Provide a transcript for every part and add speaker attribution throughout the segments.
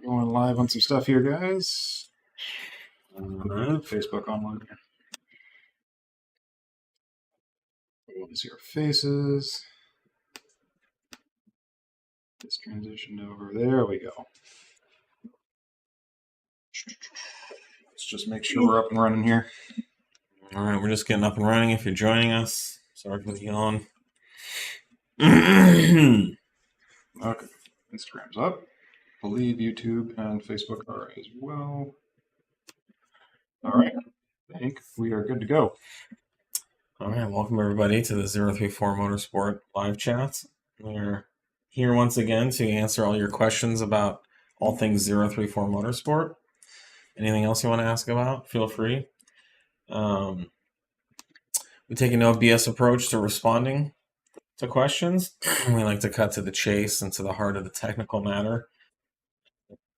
Speaker 1: Going live on some stuff here, guys. Facebook online. We want to see our faces. Just transitioned over. There we go. Let's just make sure we're up and running here.
Speaker 2: All right, we're just getting up and running. If you're joining us, sorry for the yawn.
Speaker 1: Okay, Instagram's up. I believe YouTube and Facebook are as well. All right, I think we are good to go.
Speaker 2: All right, welcome everybody to the 034 Motorsport live chat. We're here once again to answer all your questions about all things 034 Motorsport. Anything else you want to ask about, feel free. We take a no BS approach to responding to questions. We like to cut to the chase and to the heart of the technical matter.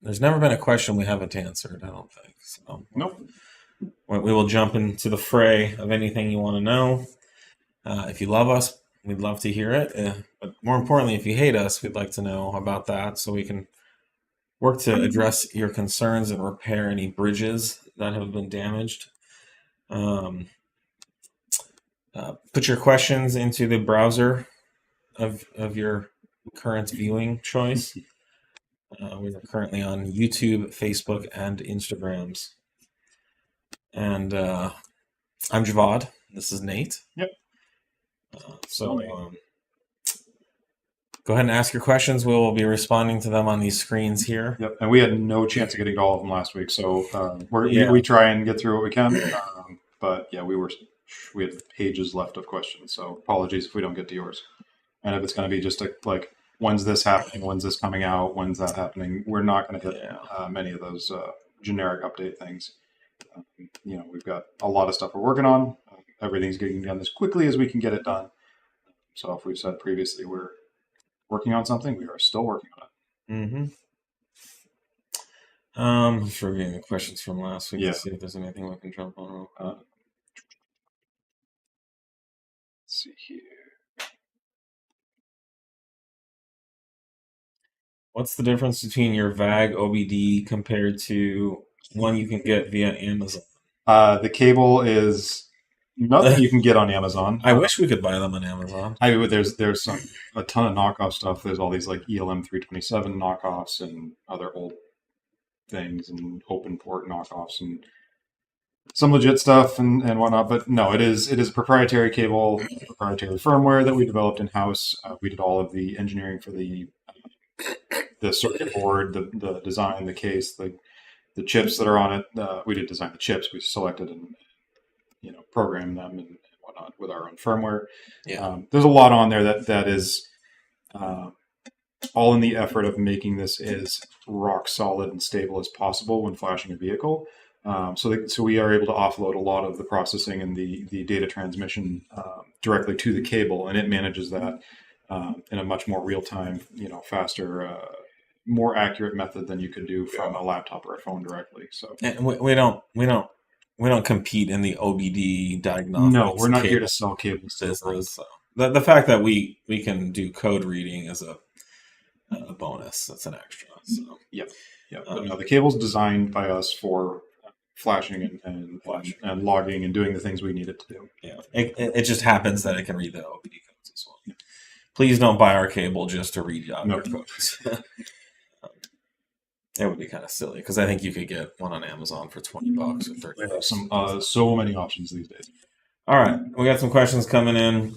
Speaker 2: There's never been a question we haven't answered, I don't think. So,
Speaker 1: Nope.
Speaker 2: We will jump into the fray of anything you want to know. If you love us, we'd love to hear it. But more importantly, if you hate us, we'd like to know about that so we can work to address your concerns and repair any bridges that have been damaged. Put your questions into the browser of your current viewing choice. We are currently on YouTube, Facebook, and Instagrams. And I'm Javad. This is Nate.
Speaker 1: Yep.
Speaker 2: Go ahead and ask your questions. We will be responding to them on these screens here.
Speaker 1: Yep. And we had no chance of getting to all of them last week, so we try and get through what we can. But yeah, we had pages left of questions, so apologies if we don't get to yours. And if it's going to be just like, when's this happening? When's this coming out? When's that happening? We're not going to hit many of those generic update things. We've got a lot of stuff we're working on. Everything's getting done as quickly as we can get it done. So if we've said previously we're working on something, we are still working on it.
Speaker 2: Just reviewing the questions from last week to see if there's anything we can jump on.
Speaker 1: Let's see here.
Speaker 2: What's the difference between your VAG OBD compared to one you can get via Amazon?
Speaker 1: The cable is nothing you can get on Amazon.
Speaker 2: I wish we could buy them on Amazon.
Speaker 1: There's a ton of knockoff stuff. There's all these like ELM 327 knockoffs and other old things and open port knockoffs and some legit stuff and whatnot. But no, it is a proprietary cable, proprietary firmware that we developed in house. We did all of the engineering for the circuit board, the design, the case, the chips that are on it. We didn't design the chips. We selected and programmed them and whatnot with our own firmware. There's a lot on there that is all in the effort of making this as rock solid and stable as possible when flashing a vehicle. So we are able to offload a lot of the processing and the data transmission directly to the cable, and it manages that in a much more real-time, faster, more accurate method than you could do from a laptop or a phone directly. So
Speaker 2: and we don't compete in the OBD diagnostics.
Speaker 1: No, we're not here to sell cables.
Speaker 2: So the fact that we can do code reading is a bonus. That's an extra. So
Speaker 1: But no, the cable's designed by us for flashing and logging and doing the things we need it to do.
Speaker 2: Yeah, it just happens that it can read the OBD codes as well. Please don't buy our cable just to read out your codes. It would be kind of silly because I think you could get one on Amazon for $20 or $30.
Speaker 1: So many options these days.
Speaker 2: All right, we got some questions coming in.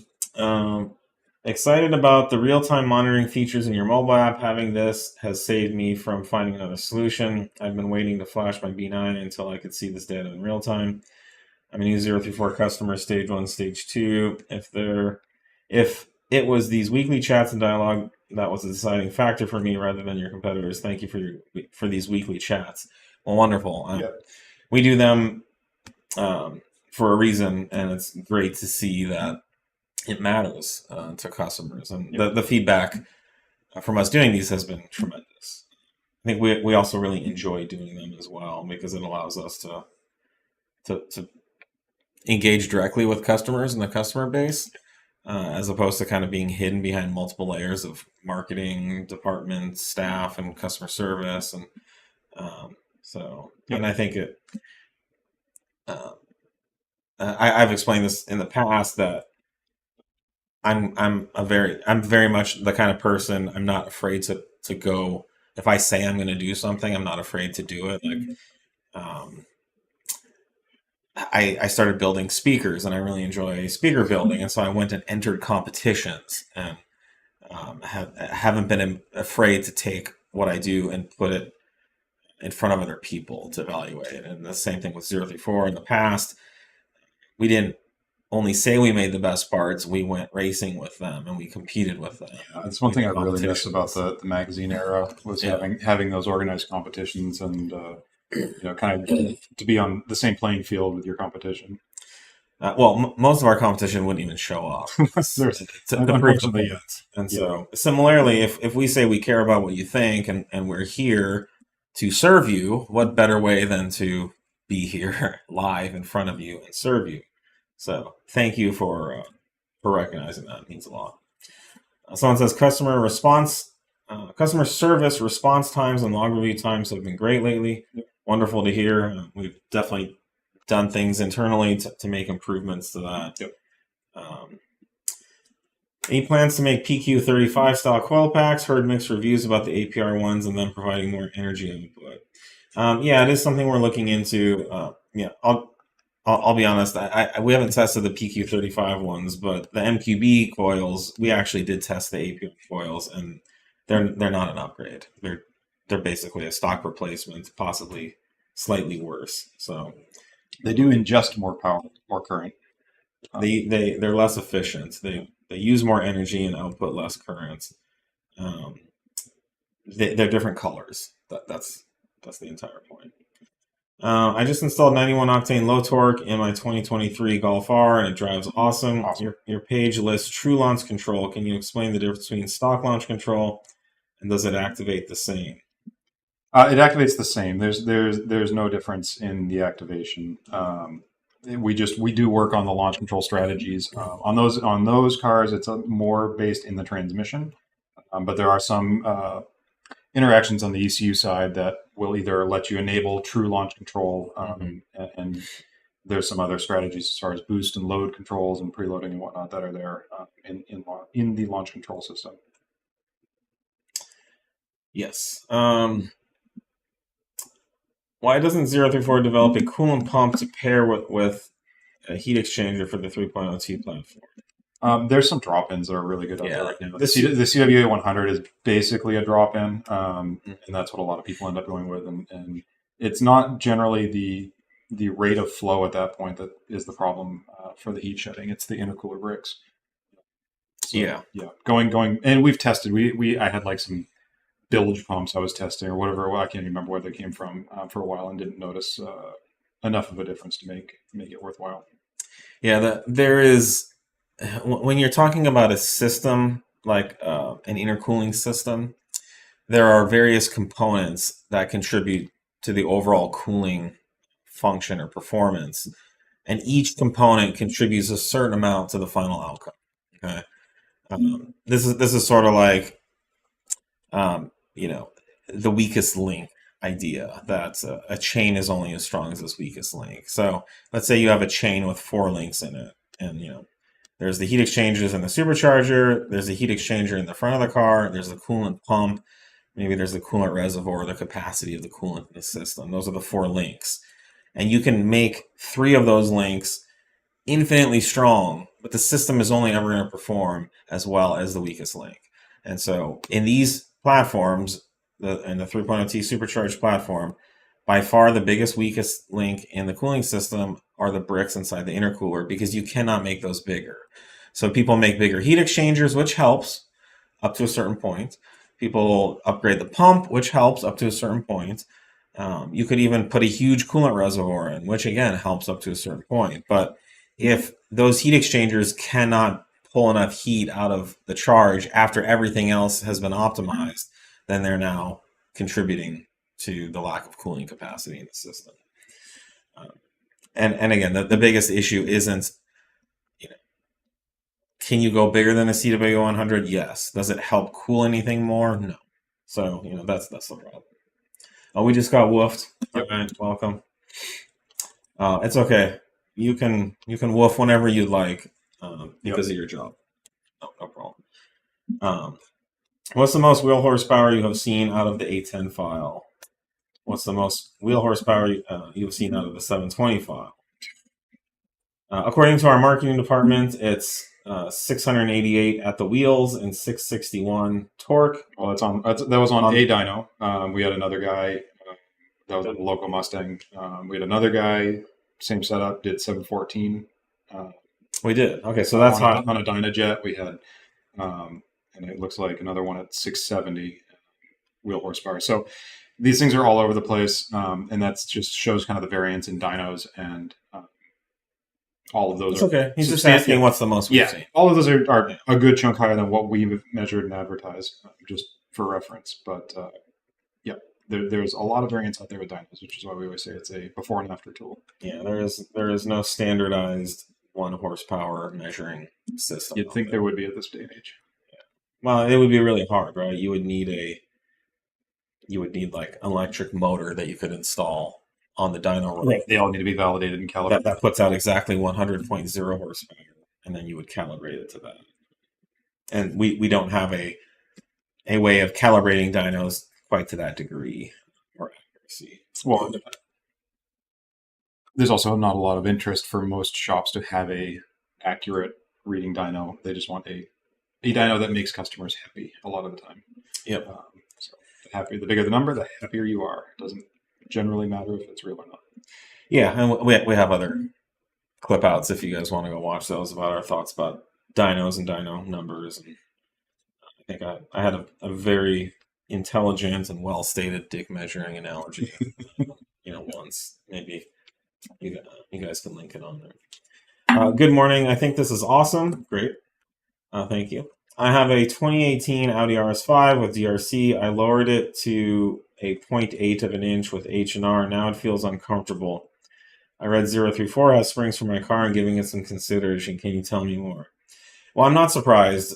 Speaker 2: Excited about the real-time monitoring features in your mobile app. Having this has saved me from finding another solution. I've been waiting to flash my B9 until I could see this data in real time. I'm a new 034 customer, stage 1, stage 2. If it was these weekly chats and dialogue that was a deciding factor for me rather than your competitors. Thank you for these weekly chats. Well, wonderful. We do them for a reason, and it's great to see that it matters to customers. And the feedback from us doing these has been tremendous. I think we also really enjoy doing them as well because it allows us to engage directly with customers and the customer base. As opposed to kind of being hidden behind multiple layers of marketing departments, staff, and customer service. And And I think it. I've explained this in the past that I'm very much the kind of person. I'm not afraid to go. If I say I'm going to do something, I'm not afraid to do it. I started building speakers, and I really enjoy speaker building, and so I went and entered competitions, and haven't been afraid to take what I do and put it in front of other people to evaluate. And the same thing with 034 in the past. We didn't only say we made the best parts, we went racing with them and we competed with them.
Speaker 1: Yeah, that's one thing I really miss about the magazine era was having those organized competitions and kind of to be on the same playing field with your competition.
Speaker 2: Most of our competition wouldn't even show up.
Speaker 1: Unfortunately,
Speaker 2: and so similarly, if we say we care about what you think and we're here to serve you, what better way than to be here live in front of you and serve you? So thank you for recognizing that. It means a lot. Someone says customer service response times and log review times have been great lately. Wonderful to hear. We've definitely done things internally to make improvements to that. Any plans to make PQ35 style coil packs? Heard mixed reviews about the APR ones and then providing more energy input. It is something we're looking into. I'll be honest. We haven't tested the PQ35 ones, but the MQB coils we actually did test the APR coils, and they're not an upgrade. They're basically a stock replacement, possibly slightly worse. So
Speaker 1: they do ingest more power, more current.
Speaker 2: They're less efficient. They use more energy and output less current. They're different colors. That's the entire point. I just installed 91 octane low torque in my 2023 Golf R, and it drives awesome. Your page lists true launch control. Can you explain the difference between stock launch control and does it activate the same?
Speaker 1: It activates the same. There's no difference in the activation. We do work on the launch control strategies. On those cars, it's more based in the transmission, but there are some interactions on the ECU side that will either let you enable true launch control, and there's some other strategies as far as boost and load controls and preloading and whatnot that are there in the launch control system.
Speaker 2: Yes. Why doesn't 034 develop a coolant pump to pair with a heat exchanger for the 3.0 T platform?
Speaker 1: There's some drop-ins that are really good out there right now. The CWA 100 is basically a drop-in, and that's what a lot of people end up going with. And it's not generally the rate of flow at that point that is the problem for the heat shedding. It's the intercooler bricks. So, going, and we've tested. I had like some bilge pumps I was testing or whatever. Well, I can't even remember where they came from for a while, and didn't notice enough of a difference to make it worthwhile.
Speaker 2: Yeah, there is. When you're talking about a system like an intercooling system, there are various components that contribute to the overall cooling function or performance, and each component contributes a certain amount to the final outcome. Okay, this is sort of like the weakest link idea, that a chain is only as strong as its weakest link. So let's say you have a chain with 4 links in it, and there's the heat exchangers and the supercharger. There's the heat exchanger in the front of the car. There's the coolant pump. Maybe there's the coolant reservoir, the capacity of the coolant in the system. Those are the 4 links. And you can make 3 of those links infinitely strong, but the system is only ever going to perform as well as the weakest link. And so in these platforms, in the 3.0 T supercharged platform, by far the biggest, weakest link in the cooling system are the bricks inside the intercooler, because you cannot make those bigger. So people make bigger heat exchangers, which helps up to a certain point. People upgrade the pump, which helps up to a certain point. You could even put a huge coolant reservoir in, which again helps up to a certain point. But if those heat exchangers cannot pull enough heat out of the charge after everything else has been optimized, then they're now contributing to the lack of cooling capacity in the system. And again, the biggest issue isn't, can you go bigger than a CWA 100? Yes. Does it help cool anything more? No. So, that's the problem. Oh, we just got woofed.
Speaker 1: Yep.
Speaker 2: All right, welcome. It's okay. You can woof whenever you'd like because of your job. No problem. What's the most wheel horsepower you have seen out of the 810 file? What's the most wheel horsepower you've seen out of the 720 file? According to our marketing department, it's 688 at the wheels and 661 torque.
Speaker 1: Well, that was on a dyno. We had another guy that was a local Mustang. We had another guy, same setup, did 714.
Speaker 2: We did. Okay, so that's
Speaker 1: on a Dynajet. We had, and it looks like another one at 670 wheel horsepower. So these things are all over the place, and that just shows kind of the variance in dynos, and all of those.
Speaker 2: It's okay. He's just asking what's the most we've seen.
Speaker 1: All of those are a good chunk higher than what we've measured and advertised, just for reference. But there's a lot of variance out there with dynos, which is why we always say it's a before and after tool.
Speaker 2: Yeah, there is no standardized 1 horsepower measuring system.
Speaker 1: You'd think there would be at this day and age.
Speaker 2: Yeah. Well, it would be really hard, right? You would need like an electric motor that you could install on the dyno.
Speaker 1: Right. They all need to be validated and calibrated.
Speaker 2: That puts out exactly 100.0 horsepower, and then you would calibrate it to that. And we don't have a way of calibrating dynos quite to that degree or accuracy.
Speaker 1: Well, there's also not a lot of interest for most shops to have a accurate reading dyno. They just want a dyno that makes customers happy a lot of the time.
Speaker 2: Yep.
Speaker 1: So the bigger the number, the happier you are. It doesn't generally matter if it's real or not.
Speaker 2: Yeah, and we have other clip outs if you guys want to go watch those about our thoughts about dynos and dyno numbers. And I think I had a very intelligent and well stated dick measuring analogy. Once maybe you guys can link it on there. Good morning. I think this is awesome. Great. Thank you. I have a 2018 Audi RS5 with DRC. I lowered it to a 0.8 of an inch with H&R. Now it feels uncomfortable. I read 034 has springs for my car and giving it some consideration. Can you tell me more? Well, I'm not surprised.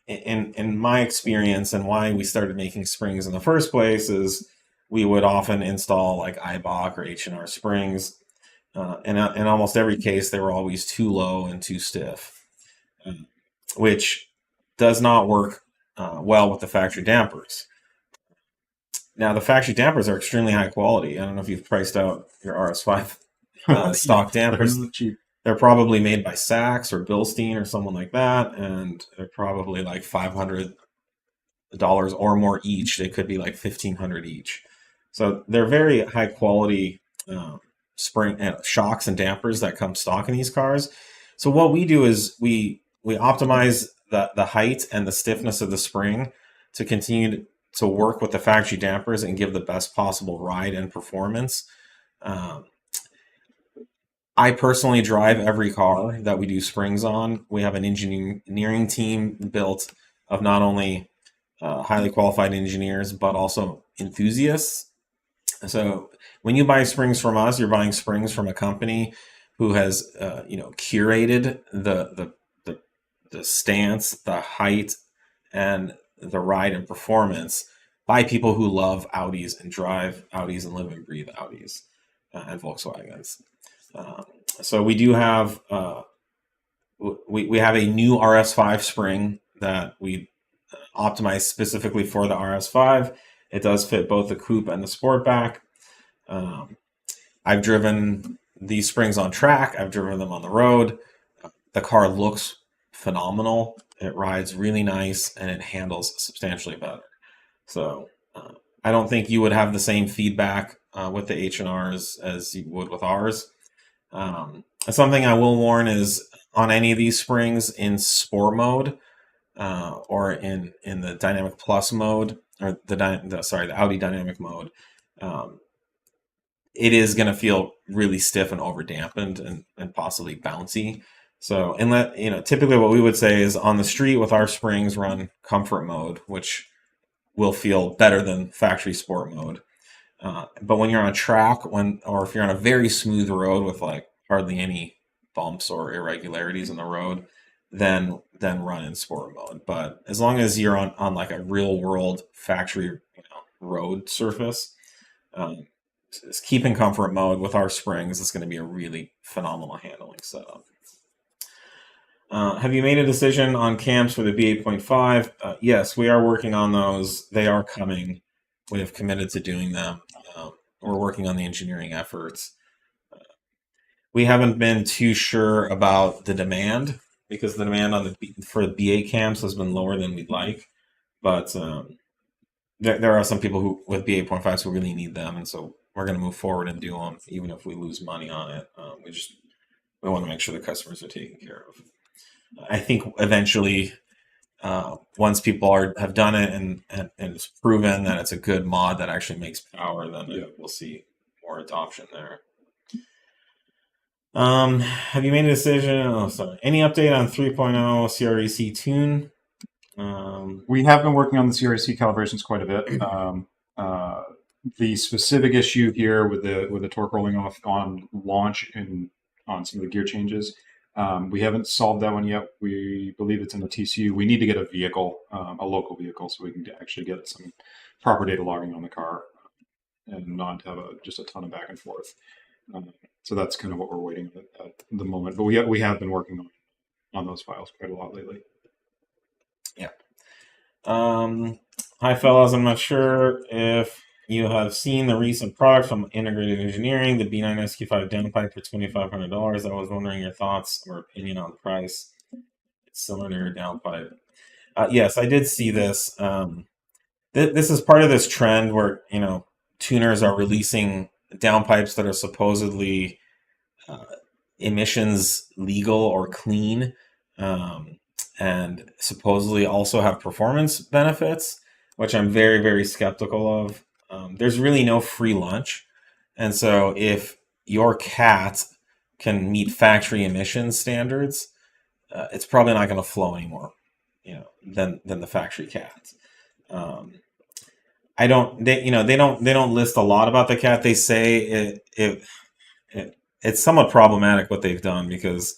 Speaker 2: In my experience and why we started making springs in the first place is we would often install like IBOC or H&R springs. And in almost every case, they were always too low and too stiff, which does not work well with the factory dampers. Now, the factory dampers are extremely high quality. I don't know if you've priced out your RS5 stock dampers. They're probably made by Sachs or Bilstein or someone like that, and they're probably like $500 or more each. They could be like $1,500 each. So they're very high quality spring shocks and dampers that come stock in these cars. So what we do is we optimize the height and the stiffness of the spring to continue to work with the factory dampers and give the best possible ride and performance. I personally drive every car that we do springs on. We have an engineering team built of not only highly qualified engineers, but also enthusiasts. So when you buy springs from us, you're buying springs from a company who has curated the stance, the height, and the ride and performance by people who love Audis and drive Audis and live and breathe Audis and Volkswagens. So we do have we have a new RS5 spring that we optimized specifically for the RS5. It does fit both the coupe and the sportback. I've driven these springs on track. I've driven them on the road. The car looks phenomenal. It rides really nice and it handles substantially better. So I don't think you would have the same feedback with the H&Rs as you would with ours. Something I will warn is on any of these springs in sport mode or in the dynamic plus mode or the Audi dynamic mode, it is going to feel really stiff and over dampened and possibly bouncy. So typically what we would say is on the street with our springs run comfort mode, which will feel better than factory sport mode. But when you're on a track, or if you're on a very smooth road with like hardly any bumps or irregularities in the road, then run in sport mode. But as long as you're on like a real world factory road surface, keep in comfort mode with our springs. It's going to be a really phenomenal handling setup. Have you made a decision on cams for the B8.5? Yes, we are working on those. They are coming. We have committed to doing them. We're working on the engineering efforts. We haven't been too sure about the demand because the demand on for the B8 cams has been lower than we'd like. But there are some people who with B8.5s who really need them, and so we're going to move forward and do them, even if we lose money on it. We want to make sure the customers are taken care of. I think eventually, once people have done it and it's proven that it's a good mod that actually makes power, then we'll see more adoption there. Have you made a decision? Oh, sorry. Any update on 3.0 CREC tune?
Speaker 1: We have been working on the CREC calibrations quite a bit. The specific issue here with the torque rolling off on launch and on some of the gear changes, we haven't solved that one yet. We believe it's in the TCU. We need to get a vehicle, a local vehicle, so we can actually get some proper data logging on the car and not have just a ton of back and forth. So that's kind of what we're waiting at the moment. But we have been working on those files quite a lot lately.
Speaker 2: Yeah. Hi, fellas. I'm not sure if you have seen the recent product from Integrated Engineering, the B9 SQ5 downpipe for $2,500. I was wondering your thoughts or opinion on the price. It's similar to your downpipe. Yes, I did see this. This is part of this trend where, tuners are releasing downpipes that are supposedly emissions legal or clean, and supposedly also have performance benefits, which I'm very, very skeptical of. There's really no free lunch. And so if your cat can meet factory emissions standards, it's probably not going to flow anymore, than the factory cat. They don't list a lot about the cat. They say it's somewhat problematic what they've done because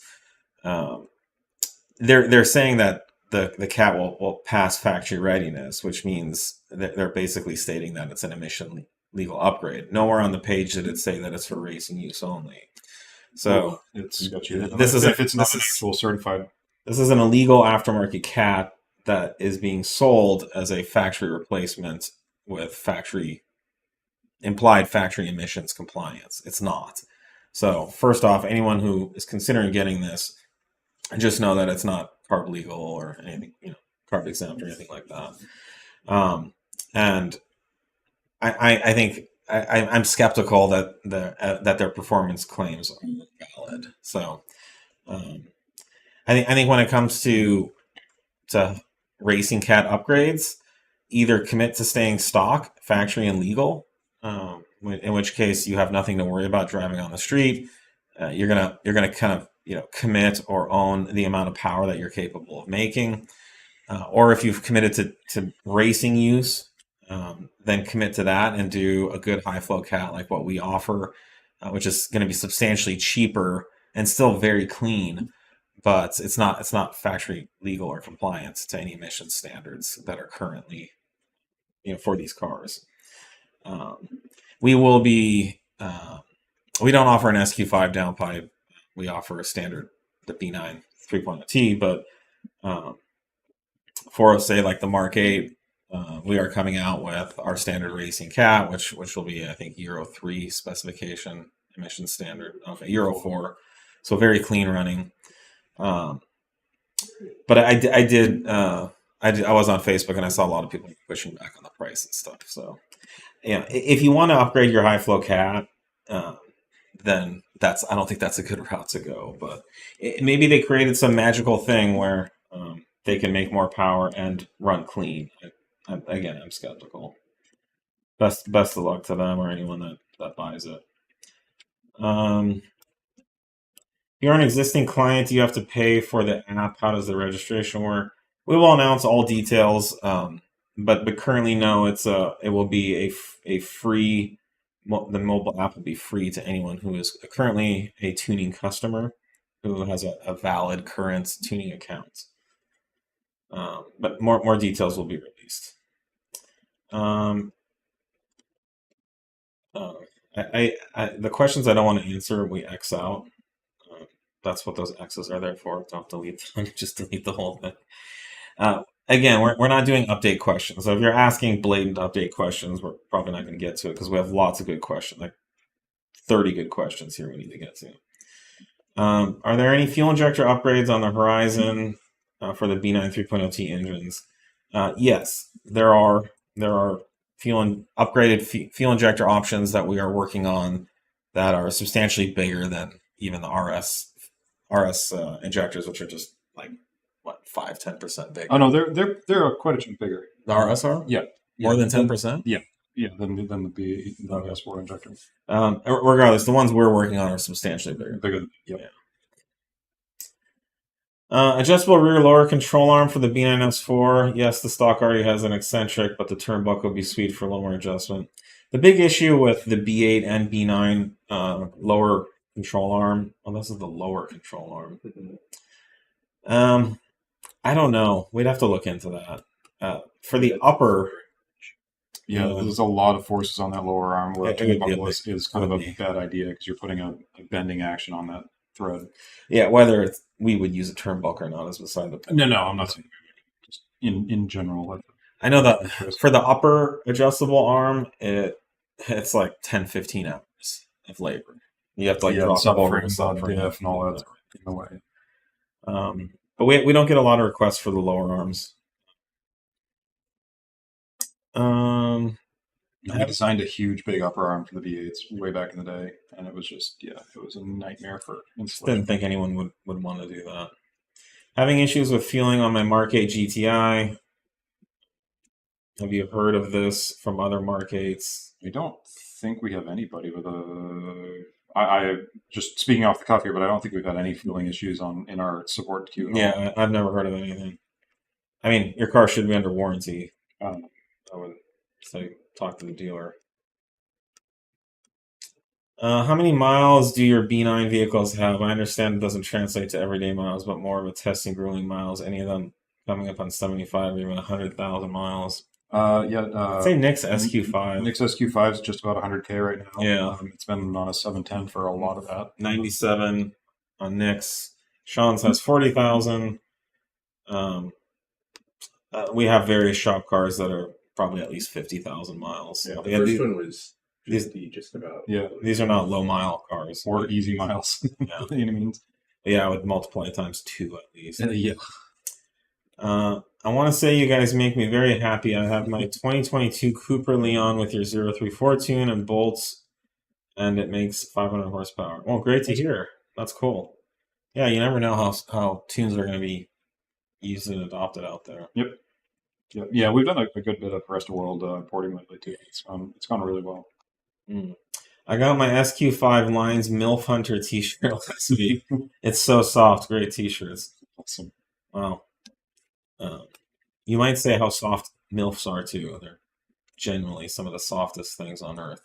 Speaker 2: they're saying that the cat will pass factory readiness, which means that they're basically stating that it's an emission legal upgrade. Nowhere on the page did it say that it's for racing use only. So
Speaker 1: it's not an actual certified.
Speaker 2: This is an illegal aftermarket cat that is being sold as a factory replacement with implied factory emissions compliance. It's not. So first off, anyone who is considering getting this, just know that it's not carb legal or anything, carb exempt or anything like that. And I think I'm skeptical that their performance claims are valid. So I think when it comes to racing cat upgrades, either commit to staying stock, factory and legal, in which case you have nothing to worry about driving on the street. You're gonna kind of commit or own the amount of power that you're capable of making, or if you've committed to racing use, then commit to that and do a good high flow cat like what we offer, which is going to be substantially cheaper and still very clean, but it's not factory legal or compliant to any emission standards that are currently for these cars. We will be we don't offer an SQ5 downpipe. We offer a standard, the B9 3.0 T, but for say like the Mark 8, we are coming out with our standard racing cat, which will be, I think, Euro 3 specification emission standard. Okay, Euro 4, so very clean running. But I was on Facebook and I saw a lot of people pushing back on the price and stuff. So if you want to upgrade your high flow cat, then I don't think that's a good route to go. But maybe they created some magical thing where they can make more power and run clean. Again, I'm skeptical. Best of luck to them or anyone that buys it. If you're an existing client, you have to pay for the app. How does the registration work? We will announce all details, but currently no. It will be a free. The mobile app will be free to anyone who is currently a tuning customer who has a valid current tuning account. But more details will be released. The questions I don't want to answer, we X out. That's what those X's are there for. Don't delete them. Just delete the whole thing. Again, we're not doing update questions. So if you're asking blatant update questions, we're probably not going to get to it because we have lots of good questions, like 30 good questions here we need to get to. Are there any fuel injector upgrades on the horizon for the B9 3.0T engines? Yes, there are. There are upgraded fuel injector options that we are working on that are substantially bigger than even the RS injectors, which are just like what 5-10% bigger.
Speaker 1: Oh no, they're quite a chunk bigger.
Speaker 2: The RS are?
Speaker 1: Yeah,
Speaker 2: more than 10%.
Speaker 1: Yeah, than the B8 S4 injector.
Speaker 2: Regardless, the ones we're working on are substantially bigger.
Speaker 1: Yep.
Speaker 2: Yeah. Adjustable rear lower control arm for the B9 S4. Yes, the stock already has an eccentric, but the turnbuckle would be sweet for a little more adjustment. The big issue with the B8 and B9 lower control arm. Well, this is the lower control arm. I don't know. We'd have to look into that. For the upper,
Speaker 1: there's a lot of forces on that lower arm where turnbuckle is kind of a bad idea because you're putting a bending action on that thread.
Speaker 2: Yeah, whether we would use a turnbuckle or not is beside the point.
Speaker 1: No, I'm not saying just in general.
Speaker 2: I know that for the upper adjustable arm, it's like 10-15 hours of labor. You have to drop over the subframe
Speaker 1: and all that in the way.
Speaker 2: But we don't get a lot of requests for the lower arms.
Speaker 1: I designed a huge big upper arm for the V8s way back in the day, and it was just it was a nightmare for installation.
Speaker 2: Didn't think anyone would want to do that. Having issues with fueling on my MK8 GTI. Have you heard of this from other MK8s?
Speaker 1: I don't think we have anybody with a. I just speaking off the cuff here, but I don't think we've had any fueling issues in our support queue.
Speaker 2: Yeah, I've never heard of anything. I mean, your car should be under warranty. I would say talk to the dealer. How many miles do your B9 vehicles have? I understand it doesn't translate to everyday miles, but more of a testing grueling miles. Any of them coming up on 75 or even 100,000 miles?
Speaker 1: I'd
Speaker 2: say Nick's SQ5.
Speaker 1: Nick's SQ5 is just about 100K right now.
Speaker 2: Yeah.
Speaker 1: It's been on a 710 for a lot of that.
Speaker 2: 97 on Nick's. Sean's has 40,000. We have various shop cars that are probably at least 50,000 miles.
Speaker 3: Yeah, the first one was 50, just about.
Speaker 1: Yeah,
Speaker 2: these are not low mile cars
Speaker 1: or easy miles.
Speaker 2: Yeah,
Speaker 1: you know what I mean?
Speaker 2: Yeah, I would multiply times 2 at least.
Speaker 1: Yeah.
Speaker 2: I want to say you guys make me very happy. I have my 2022 Cupra Leon with your 034 tune and bolts, and it makes 500 horsepower. Well, great to hear. That's cool. Yeah, you never know how tunes are going to be used and adopted out there.
Speaker 1: Yep. Yeah, we've done a good bit of rest of world porting lately too. It's gone really well.
Speaker 2: I got my SQ5 Lines MILF Hunter t-shirt last week. It's so soft. Great t-shirts.
Speaker 1: Awesome.
Speaker 2: Wow. You might say how soft MILFs are too. They're genuinely some of the softest things on earth.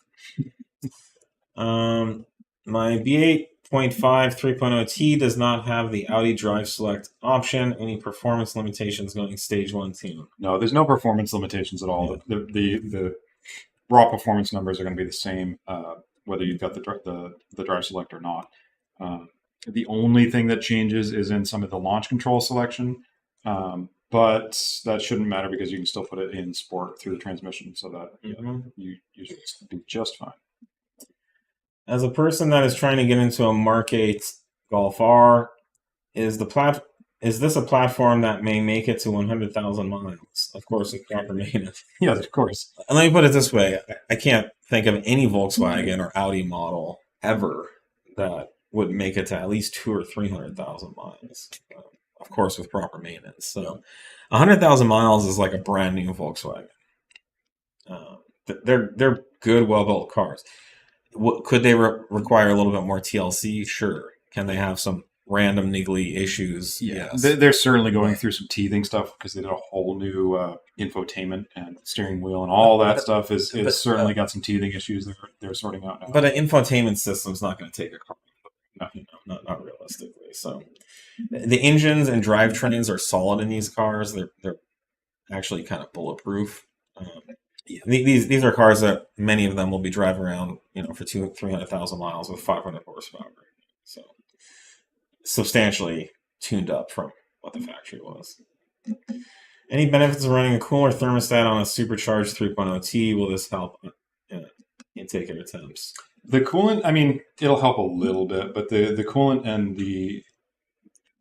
Speaker 2: My B8.5 3.0T does not have the Audi Drive Select option. Any performance limitations going stage 1 tune? No,
Speaker 1: there's no performance limitations at all. Yeah. The raw performance numbers are going to be the same whether you've got the Drive Select or not. The only thing that changes is in some of the launch control selection. But that shouldn't matter because you can still put it in sport through the transmission, so that you should be just fine.
Speaker 2: As a person that is trying to get into a Mark 8 Golf R, is this a platform that may make it to 100,000 miles? Of course, with proper maintenance.
Speaker 1: Yes, of course.
Speaker 2: And let me put it this way: I can't think of any Volkswagen or Audi model ever that would make it to at least 200,000 or 300,000 miles. Of course, with proper maintenance. So 100,000 miles is like a brand new Volkswagen. They're good, well-built cars. Could they require a little bit more TLC? Sure. Can they have some random niggly issues?
Speaker 1: Yeah. Yes. They're certainly going through some teething stuff because they did a whole new infotainment and steering wheel and all that stuff is certainly got some teething issues they're sorting out now.
Speaker 2: But an infotainment system's not going to take a car. Not realistically. So the engines and drivetrains are solid in these cars. They're actually kind of bulletproof. Yeah, these are cars that many of them will be driving around, for 300,000 miles with 500 horsepower. So substantially tuned up from what the factory was. Any benefits of running a cooler thermostat on a supercharged 3.0T? Will this help intake air temps?
Speaker 1: The coolant, I mean, it'll help a little bit, but the coolant and the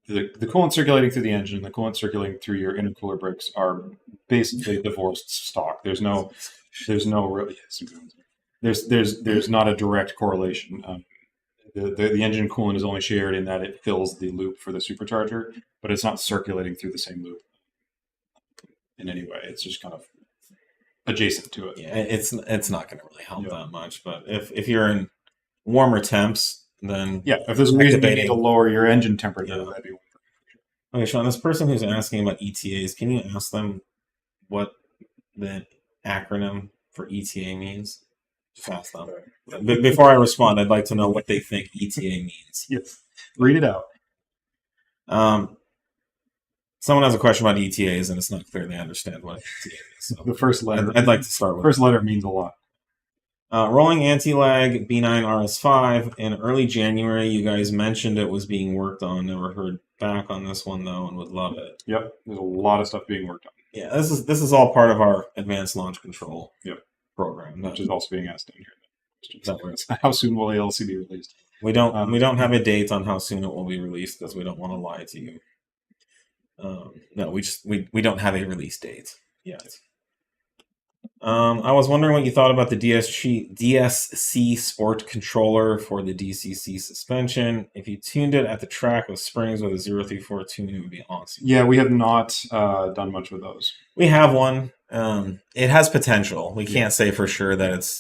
Speaker 1: coolant circulating through the engine and the coolant circulating through your intercooler bricks are basically divorced stock. There's no really, there's not a direct correlation. The engine coolant is only shared in that it fills the loop for the supercharger, but it's not circulating through the same loop in any way. It's just kind of adjacent to it.
Speaker 2: Yeah, it's not going to really help that much. But if you're in warmer temps, then
Speaker 1: if there's a reason you need to lower your engine temperature, that'd be one thing.
Speaker 2: Okay, Sean, this person who's asking about ETAs, can you ask them what the acronym for ETA means? Just ask them. Before I respond, I'd like to know what they think ETA means.
Speaker 1: Yes, read it out.
Speaker 2: Someone has a question about ETAs, and it's not clear they understand what ETA is. So
Speaker 1: the first letter.
Speaker 2: I'd like to start with
Speaker 1: first letter means a lot.
Speaker 2: Rolling anti-lag B9 RS5. In early January, you guys mentioned it was being worked on. Never heard back on this one though, and would love it.
Speaker 1: Yep, there's a lot of stuff being worked on.
Speaker 2: Yeah, this is all part of our advanced launch control program,
Speaker 1: which is also being asked in here. How soon will the LLC be released?
Speaker 2: We don't have a date on how soon it will be released because we don't want to lie to you. No, we don't have a release date yet. I was wondering what you thought about the DSC Sport controller for the DCC suspension. If you tuned it at the track with springs with a 034 tune, it would be awesome.
Speaker 1: Yeah, we have not done much with those.
Speaker 2: We have one. It has potential. We can't say for sure that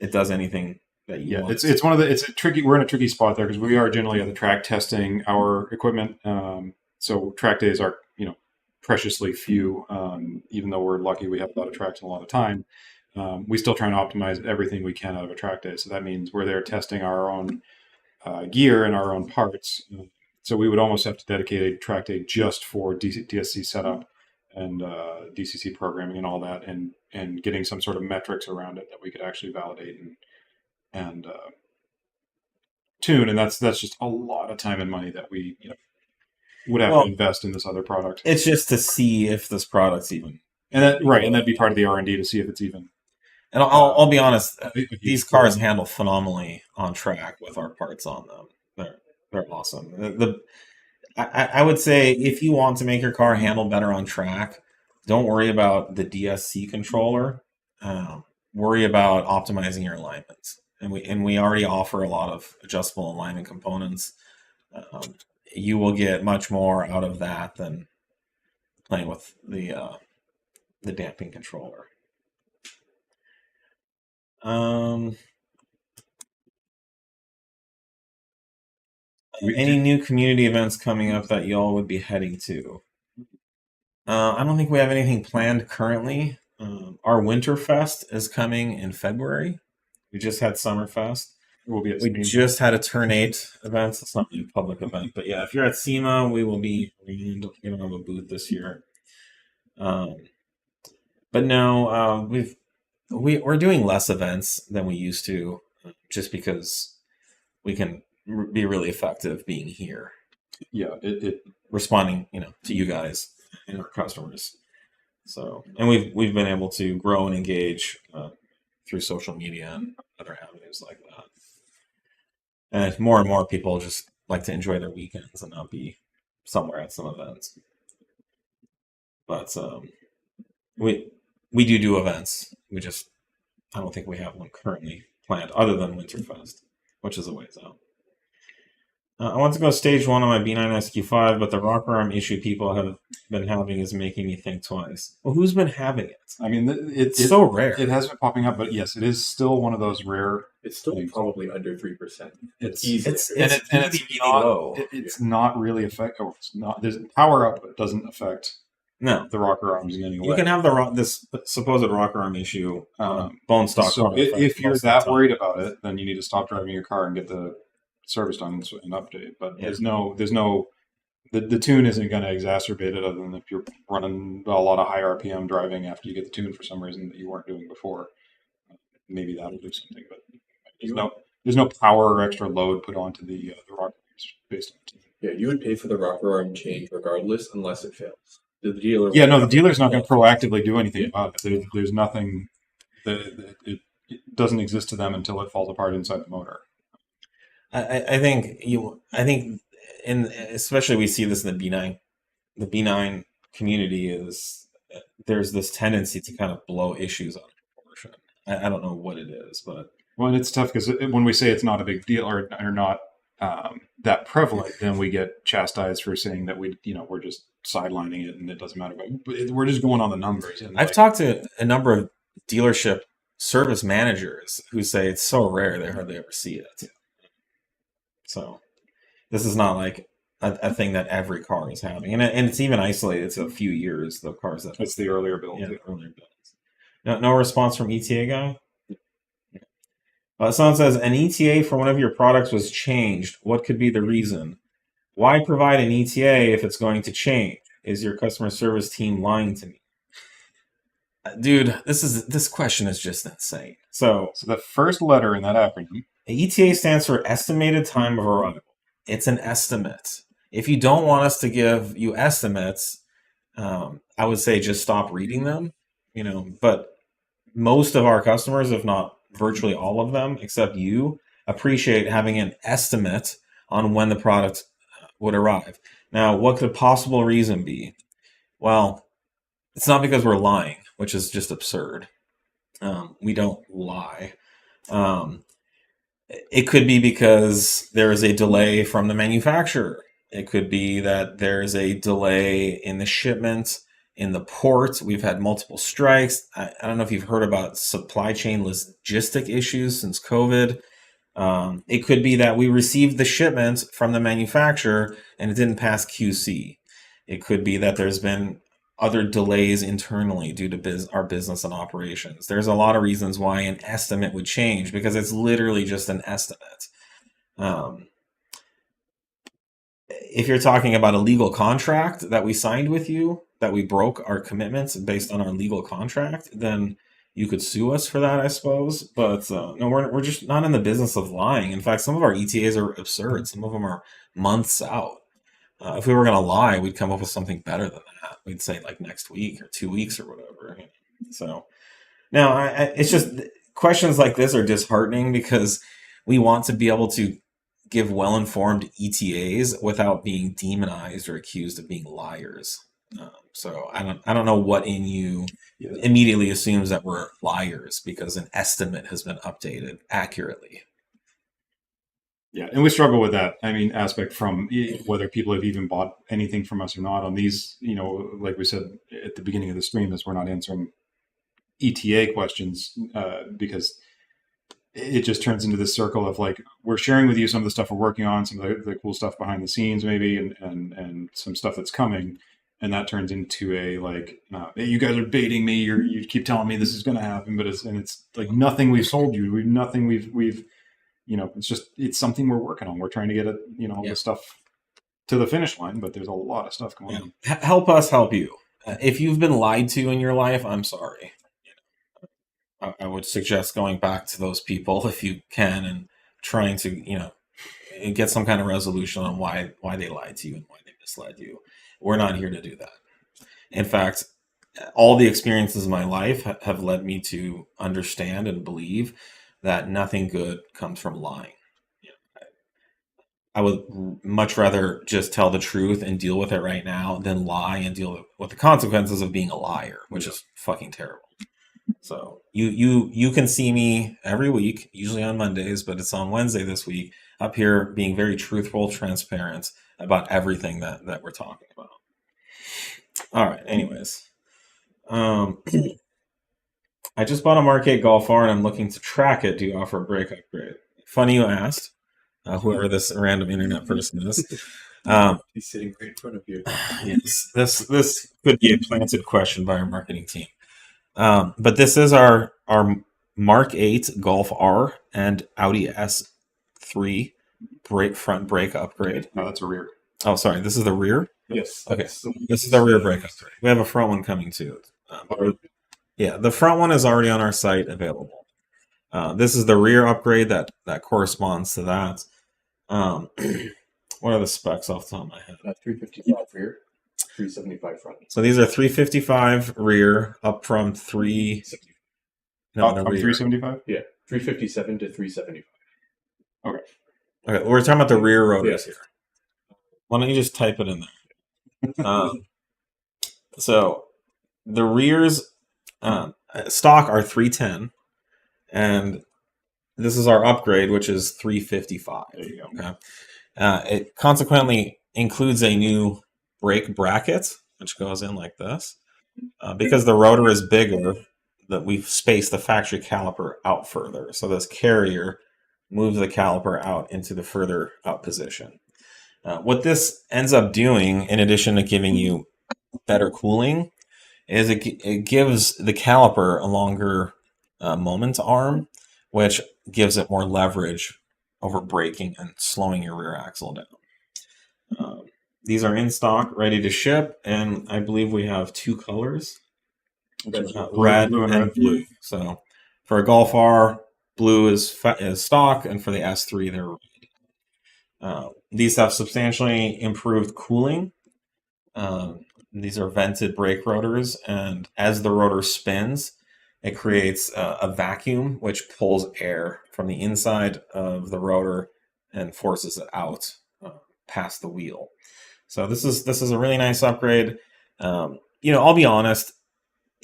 Speaker 2: it does anything that you want.
Speaker 1: We're in a tricky spot there because we are generally at the track testing our equipment. So track days are, preciously few. Even though we're lucky we have a lot of tracks and a lot of time, we still try and optimize everything we can out of a track day. So that means we're there testing our own gear and our own parts. So we would almost have to dedicate a track day just for DSC setup and DCC programming and all that, and getting some sort of metrics around it that we could actually validate and tune. And that's just a lot of time and money that we would have to invest in this other product.
Speaker 2: It's just to see if this product's even,
Speaker 1: and that'd be part of the R&D to see if it's even.
Speaker 2: And I'll be honest, these cars handle phenomenally on track with our parts on them. They're awesome. I would say if you want to make your car handle better on track, don't worry about the DSC controller. Worry about optimizing your alignments, and we already offer a lot of adjustable alignment components. You will get much more out of that than playing with the damping controller. Any new community events coming up that y'all would be heading to? I don't think we have anything planned currently. Our Winterfest is coming in February. We just had Summerfest. We just had a Turn 8 event. It's not a public event, but yeah, if you're at SEMA, we will be. We don't have a booth this year. But no, we're doing less events than we used to, just because we can be really effective being here.
Speaker 1: Yeah, it
Speaker 2: responding, to you guys and our customers. So, and we've been able to grow and engage through social media and other avenues like that. And more and more people just like to enjoy their weekends and not be somewhere at some events. But we do events. I don't think we have one currently planned other than Winterfest, which is a ways out. I want to go stage 1 on my B9 SQ5, but the rocker arm issue people have been having is making me think twice. Well, who's been having it?
Speaker 1: I mean, it's
Speaker 2: so rare.
Speaker 1: It has been popping up, but yes, it is still one of those rare.
Speaker 3: It's still probably under 3%.
Speaker 1: It's not really affect. Oh, it's not. There's power output doesn't affect.
Speaker 2: No,
Speaker 1: the rocker arms in any way.
Speaker 2: You can have this supposed rocker arm issue bone stock.
Speaker 1: So if you're that worried about it, then you need to stop driving your car and get the service done and update. But there's no the tune isn't going to exacerbate it, other than if you're running a lot of high RPM driving after you get the tune for some reason that you weren't doing before. Maybe that'll do something, but there's no power or extra load put onto the rocker arms based on the tune.
Speaker 3: Yeah, you would pay for the rocker arm change regardless, unless it fails. The dealer.
Speaker 1: Yeah, no, the dealer's not going to proactively do anything about it. There's nothing that it doesn't exist to them until it falls apart inside the motor.
Speaker 2: I think especially we see this in the B9. The B9 community there's this tendency to kind of blow issues on proportion. I don't know what it is, but
Speaker 1: well, and it's tough because when we say it's not a big deal or not that prevalent, then we get chastised for saying that we're just sidelining it and it doesn't matter. But we're just going on the numbers. And
Speaker 2: I've talked to a number of dealership service managers who say it's so rare they hardly ever see it. So this is not like a thing that every car is having, and it's even isolated to a few years. The cars that
Speaker 1: it's the earlier build.
Speaker 2: Yeah, the earlier builds. No response from ETA guy. Someone says an ETA for one of your products was changed. What could be the reason? Why provide an ETA if it's going to change? Is your customer service team lying to me? Dude, this question is just insane. So
Speaker 1: the first letter in that acronym,
Speaker 2: ETA stands for estimated time of arrival. It's an estimate. If you don't want us to give you estimates, I would say just stop reading them. But most of our customers, if not virtually all of them, except you, appreciate having an estimate on when the product would arrive. Now, what could a possible reason be? Well, it's not because we're lying, which is just absurd. We don't lie. It could be because there is a delay from the manufacturer. It could be that there's a delay in the shipment, in the port. We've had multiple strikes. I don't know if you've heard about supply chain logistic issues since COVID. It could be that we received the shipment from the manufacturer and it didn't pass QC. It could be that there's been other delays internally due to our business and operations. There's a lot of reasons why an estimate would change because it's literally just an estimate. If you're talking about a legal contract that we signed with you, that we broke our commitments based on our legal contract, then you could sue us for that, I suppose. But no, we're just not in the business of lying. In fact, some of our ETAs are absurd. Some of them are months out. If we were going to lie, we'd come up with something better than that. We'd say like next week or 2 weeks or whatever. So now it's just questions like this are disheartening because we want to be able to give well-informed ETAs without being demonized or accused of being liars. So I don't know what in you immediately assumes that we're liars because an estimate has been updated accurately.
Speaker 1: Yeah, and we struggle with that. Aspect from whether people have even bought anything from us or not on these. Like we said at the beginning of the stream, is we're not answering ETA questions because it just turns into this circle of like we're sharing with you some of the stuff we're working on, some of the cool stuff behind the scenes, maybe, and some stuff that's coming, and that turns into a like, hey, you guys are baiting me. You keep telling me this is going to happen, but it's like nothing we've sold you. We've it's something we're working on. We're trying to get the stuff to the finish line, but there's a lot of stuff going on.
Speaker 2: Help us help you. If you've been lied to in your life, I'm sorry. I would suggest going back to those people if you can and trying to, get some kind of resolution on why they lied to you and why they misled you. We're not here to do that. In fact, all the experiences of my life have led me to understand and believe that nothing good comes from lying. I would much rather just tell the truth and deal with it right now than lie and deal with the consequences of being a liar, which is fucking terrible. So you can see me every week, usually on Mondays, but it's on Wednesday this week, up here being very truthful, transparent about everything that we're talking about. All right, anyways. I just bought a Mark 8 Golf R and I'm looking to track it. Do you offer a brake upgrade? Funny you asked, whoever this random internet person is.
Speaker 3: He's sitting right in front of you.
Speaker 2: Yes, this could be a planted question by our marketing team. But this is our Mark 8 Golf R and Audi S3 front brake upgrade.
Speaker 1: No, that's a rear.
Speaker 2: Oh, sorry. This is the rear.
Speaker 3: Yes.
Speaker 2: Okay.
Speaker 3: that's-
Speaker 2: This is the rear brake upgrade. We have a front one coming too. Yeah, the front one is already on our site available. This is the rear upgrade that corresponds to that. What are the specs off the top of my head?
Speaker 3: 355 rear, 375 front.
Speaker 2: So these are 355 rear up from 3. No, the
Speaker 1: From
Speaker 2: rear.
Speaker 1: 375.
Speaker 3: Yeah, 357 to 375.
Speaker 2: Okay, we're talking about the rear rotors here. Why don't you just type it in there? So the rears stock are 310, and this is our upgrade, which is 355.
Speaker 1: There you go.
Speaker 2: Okay. It consequently includes a new brake bracket, which goes in like this. Because the rotor is bigger, that we've spaced the factory caliper out further. So this carrier moves the caliper out into the further out position. What this ends up doing, in addition to giving you better cooling, is it gives the caliper a longer moment arm, which gives it more leverage over braking and slowing your rear axle down. These are in stock, ready to ship, and I believe we have 2 colors, red
Speaker 1: blue
Speaker 2: and
Speaker 1: and red.
Speaker 2: blue. So for a Golf R, blue is stock, and for the S3, they're red. These have substantially improved cooling. These are vented brake rotors, and as the rotor spins, it creates a vacuum which pulls air from the inside of the rotor and forces it out past the wheel. So this is a really nice upgrade. I'll be honest.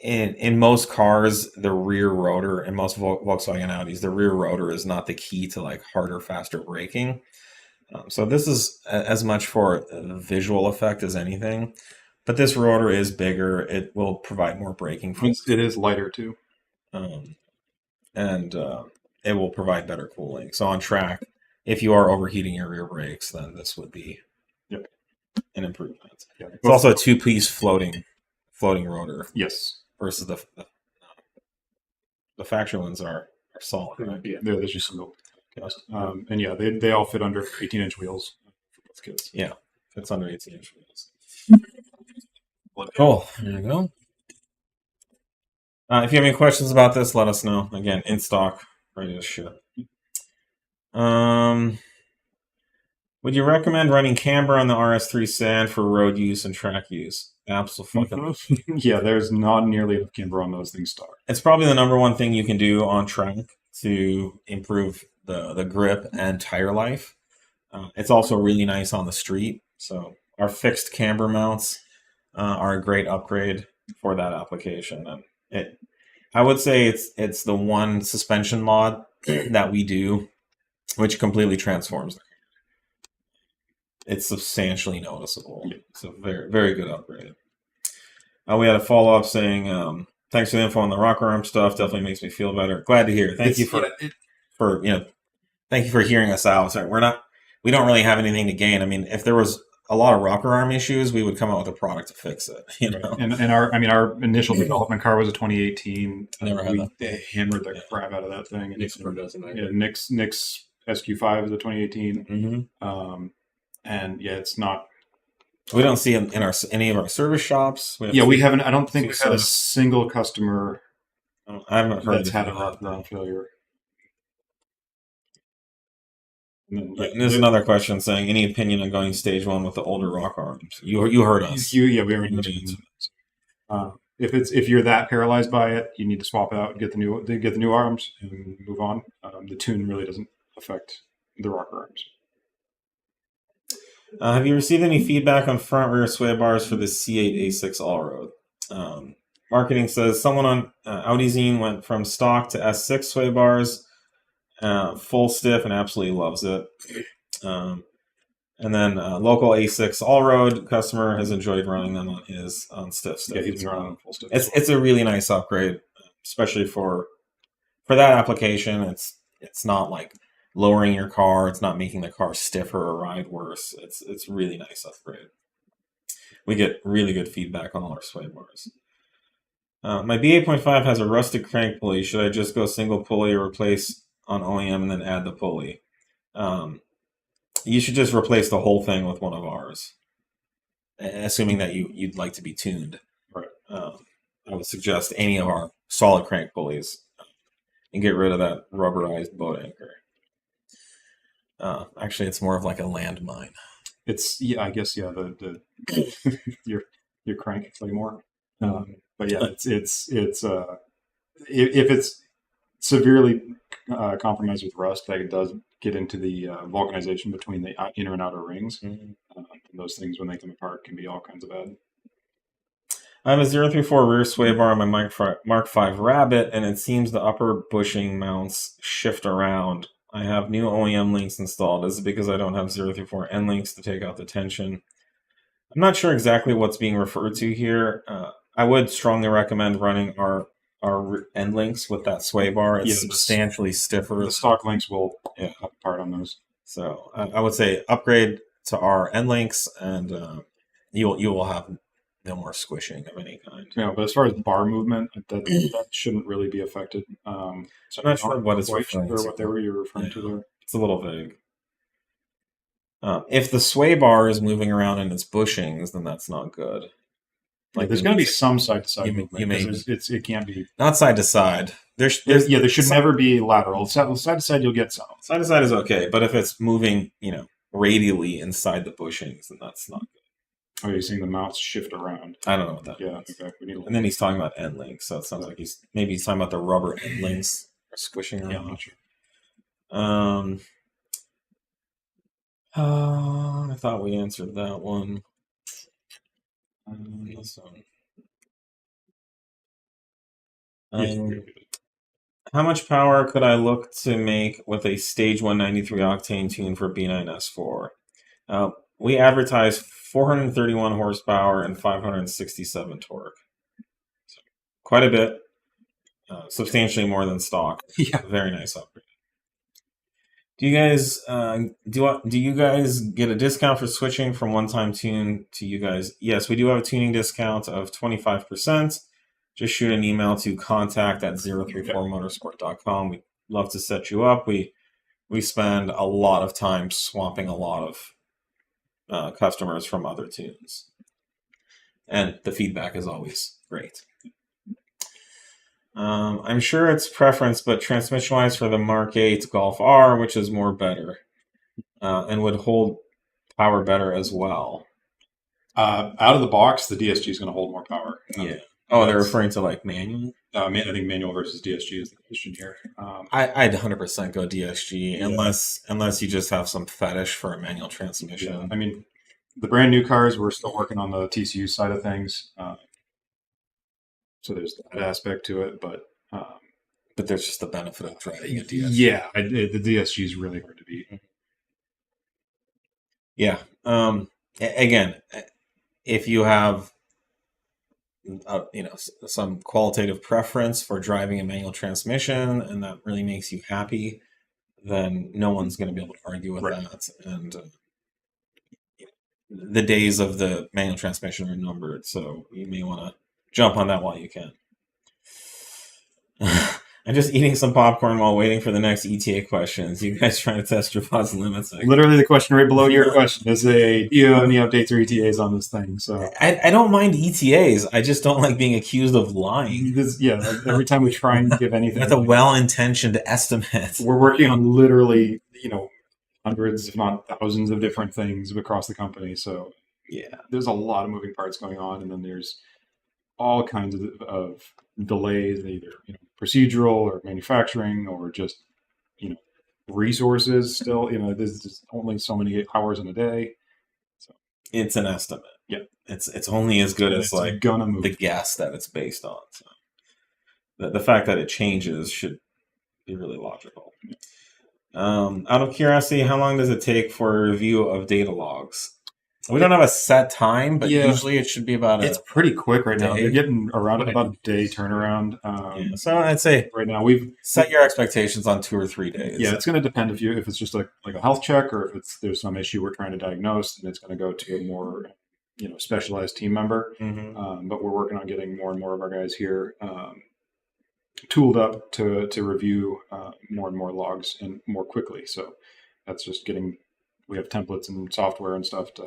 Speaker 2: In most cars, the rear rotor, in most Volkswagen Audis, the rear rotor is not the key to like harder, faster braking. So this is as much for the visual effect as anything. But this rotor is bigger. It will provide more braking force.
Speaker 1: It is lighter too.
Speaker 2: And it will provide better cooling. So on track, if you are overheating your rear brakes, then this would be an improvement.
Speaker 1: Yeah.
Speaker 2: It's also a 2-piece floating rotor.
Speaker 1: Yes.
Speaker 2: Versus the factory ones are solid, right?
Speaker 3: Yeah.
Speaker 1: They're just single. And yeah, they all fit under 18-inch wheels for both kids.
Speaker 2: Yeah, it's under 18-inch wheels. Cool. There you go. If you have any questions about this, let us know. Again, in stock, ready to ship. Would you recommend running camber on the RS3 sand for road use and track use? Absolutely.
Speaker 1: Yeah, there's not nearly enough camber on those things stock.
Speaker 2: It's probably the number one thing you can do on track to improve the grip and tire life. It's also really nice on the street. So our fixed camber mounts are a great upgrade for that application. And I would say it's the one suspension mod that we do which completely transforms the camber. It's substantially noticeable.
Speaker 1: Yeah.
Speaker 2: It's a very, very good upgrade. We had a follow-up saying, thanks for the info on the rocker arm stuff. Definitely makes me feel better. Glad to hear. Thank you for hearing us out. Sorry, we don't really have anything to gain. I mean, if there was a lot of rocker arm issues, we would come out with a product to fix it. You know?
Speaker 1: And our initial development car was a 2018.
Speaker 2: Never had that.
Speaker 1: They hammered the crap out of that thing. And
Speaker 3: Nixper doesn't matter.
Speaker 1: Yeah, Nick's SQ5 is a 2018.
Speaker 2: Mm-hmm.
Speaker 1: And yeah, it's not.
Speaker 2: We don't see them in any of our service shops.
Speaker 1: We haven't. I don't think we've had a
Speaker 2: service.
Speaker 1: single customer
Speaker 2: I haven't heard
Speaker 1: that's had a
Speaker 2: of
Speaker 1: rocker arm failure. And then,
Speaker 2: And there's another question saying, any opinion on going stage 1 with the older rocker arms? You heard us.
Speaker 1: we already mentioned. If you're that paralyzed by it, you need to swap it out and get the new arms and move on. The tune really doesn't affect the rocker arms.
Speaker 2: Have you received any feedback on front rear sway bars for the C8 A6 All-Road? Marketing says someone on Audi Zine went from stock to S6 sway bars, full stiff, and absolutely loves it. And then local A6 All-Road customer has enjoyed running them on stiff stuff.
Speaker 1: Yeah, he's been running on full stiff.
Speaker 2: It's a really nice upgrade, especially for that application. It's not like lowering your car. It's not making the car stiffer or ride worse. It's really nice upgrade. We get really good feedback on all our sway bars. My B8.5 has a rusted crank pulley. Should I just go single pulley or replace on OEM and then add the pulley? You should just replace the whole thing with one of ours, assuming that you'd like to be tuned.
Speaker 1: Right.
Speaker 2: I would suggest any of our solid crank pulleys and get rid of that rubberized boat anchor. Actually, it's more of like a landmine.
Speaker 1: It's I guess the your crank Claymore. But yeah, it's if it's severely compromised with rust, that does get into the vulcanization between the inner and outer rings. And those things, when they come apart, can be all kinds of bad.
Speaker 2: I have a 034 rear sway bar on my Mark V Rabbit, and it seems the upper bushing mounts shift around. I have new OEM links installed. Is it because I don't have 034 end links to take out the tension? I'm not sure exactly what's being referred to here. I would strongly recommend running our end links with that sway bar. It's substantially stiffer.
Speaker 1: The stock links will come apart on those.
Speaker 2: So I would say upgrade to our end links, and you will have no more squishing of any kind.
Speaker 1: Yeah, but as far as bar movement, that shouldn't really be affected. So
Speaker 2: I'm not sure what it's referring to.
Speaker 1: what they were you're referring to there.
Speaker 2: It's a little vague. If the sway bar is moving around in its bushings, then that's not good.
Speaker 1: Like there's going to be some side to side movement. It can't be
Speaker 2: not side to side. There
Speaker 1: should never be lateral. Side to side, you'll get some.
Speaker 2: Side to side is okay, but if it's moving, radially inside the bushings, then that's not good.
Speaker 1: Oh, you're seeing the mounts shift around.
Speaker 2: I don't know what that means.
Speaker 1: Okay.
Speaker 2: And then he's talking about end links, so it sounds like he's talking about the rubber end links squishing around.
Speaker 1: Yeah, I'm not sure.
Speaker 2: I thought we answered that one. This one. How much power could I look to make with a stage 193 octane tune for B9 S4? We advertise 431 horsepower and 567 torque. So quite a bit. Substantially more than stock.
Speaker 1: Yeah.
Speaker 2: Very nice upgrade. Do you guys do you guys get a discount for switching from one-time tune to you guys? Yes, we do have a tuning discount of 25%. Just shoot an email to contact@034motorsport.com. We'd love to set you up. We spend a lot of time swapping a lot of customers from other tunes, and the feedback is always great. I'm sure it's preference, but transmission-wise for the Mark 8 Golf R, which is more better, and would hold power better as well.
Speaker 1: Out of the box, the DSG is going to hold more power.
Speaker 2: Yeah. Oh, they're referring to like manual?
Speaker 1: I think manual versus DSG is the question here.
Speaker 2: I'd 100% go DSG unless you just have some fetish for a manual transmission.
Speaker 1: Yeah. I mean, the brand new cars, we're still working on the TCU side of things. So there's that aspect to it, but
Speaker 2: there's just the benefit of driving a DSG.
Speaker 1: Yeah, the DSG is really hard to beat.
Speaker 2: Yeah. Again, if you have some qualitative preference for driving a manual transmission, and that really makes you happy, then no one's going to be able to argue with that. And the days of the manual transmission are numbered, so you may want to jump on that while you can. I'm just eating some popcorn while waiting for the next ETA questions. You guys trying to test your pause limits?
Speaker 1: Literally the question right below your question is do you have any updates or ETAs on this thing? So
Speaker 2: I don't mind ETAs. I just don't like being accused of lying.
Speaker 1: Every time we try and give anything.
Speaker 2: That's a well-intentioned estimate.
Speaker 1: We're working on literally, hundreds, if not thousands of different things across the company. So
Speaker 2: yeah,
Speaker 1: there's a lot of moving parts going on, and then there's all kinds of delays, either procedural or manufacturing or just resources. Still, there's just only so many hours in a day. So
Speaker 2: it's an estimate.
Speaker 1: Yeah,
Speaker 2: it's only as good as like the guess that it's based on. So the fact that it changes should be really logical. Out of curiosity, how long does it take for a review of data logs? We don't have a set time, but usually it should be
Speaker 1: it's pretty quick right now. They're getting around about a day turnaround.
Speaker 2: So I'd say
Speaker 1: right now we've
Speaker 2: set your expectations on 2 or 3 days.
Speaker 1: Yeah, it's going to depend if it's just like a health check, or if there's some issue we're trying to diagnose, and it's going to go to a more specialized team member.
Speaker 2: Mm-hmm.
Speaker 1: But we're working on getting more and more of our guys here tooled up to review more and more logs and more quickly. So that's just getting we have templates and software and stuff to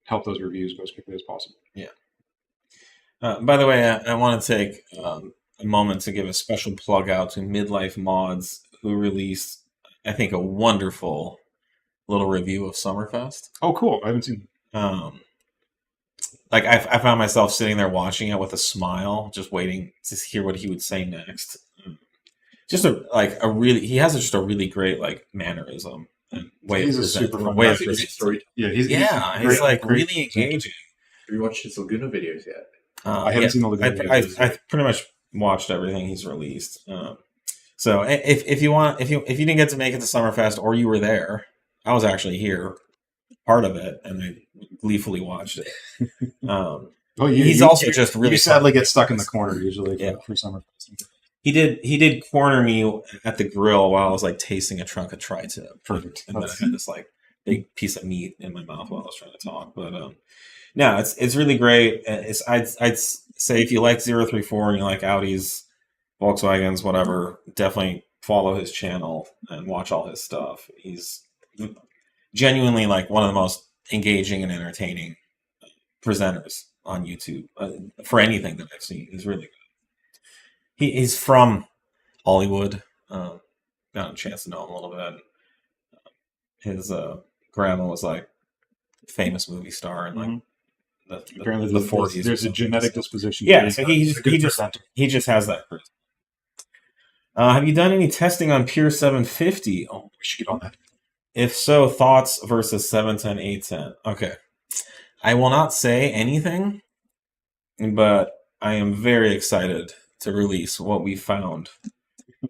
Speaker 1: help those reviews go as quickly as possible.
Speaker 2: Yeah. By the way, I want to take a moment to give a special plug out to Midlife Mods, who released, I think, a wonderful little review of Summerfest.
Speaker 1: Oh, cool! I haven't seen.
Speaker 2: Like I found myself sitting there watching it with a smile, just waiting to hear what he would say next. Just he has just a really great like mannerism and way
Speaker 1: He's
Speaker 2: of
Speaker 1: a super fun
Speaker 2: way
Speaker 1: guy.
Speaker 2: of presenting.
Speaker 1: Yeah,
Speaker 2: he's like really engaging.
Speaker 3: Have you watched his Laguna videos yet?
Speaker 1: I haven't seen the Laguna videos.
Speaker 2: I pretty much watched everything he's released. So if you didn't get to make it to Summerfest or you were there, I was actually here, part of it, and I gleefully watched it. He's also just really.
Speaker 1: You sadly get stuck in the corner usually for Summerfest.
Speaker 2: He did corner me at the grill while I was like tasting a trunk of tri-tip.
Speaker 1: Perfect.
Speaker 2: And then I had this like big piece of meat in my mouth while I was trying to talk. But no, it's really great. I'd say if you like 034 and you like Audis, Volkswagens, whatever, definitely follow his channel and watch all his stuff. He's genuinely like one of the most engaging and entertaining presenters on YouTube for anything that I've seen. He's really good. He's from Hollywood. Got a chance to know him a little bit. His grandma was like a famous movie star in like
Speaker 1: apparently
Speaker 2: the 40s.
Speaker 1: There's a genetic disposition.
Speaker 2: Yeah, so he just has that. Have you done any testing on Pure 750? Oh,
Speaker 1: we should get on that.
Speaker 2: If so, thoughts versus 710, 810. Okay. I will not say anything, but I am very excited to release what we found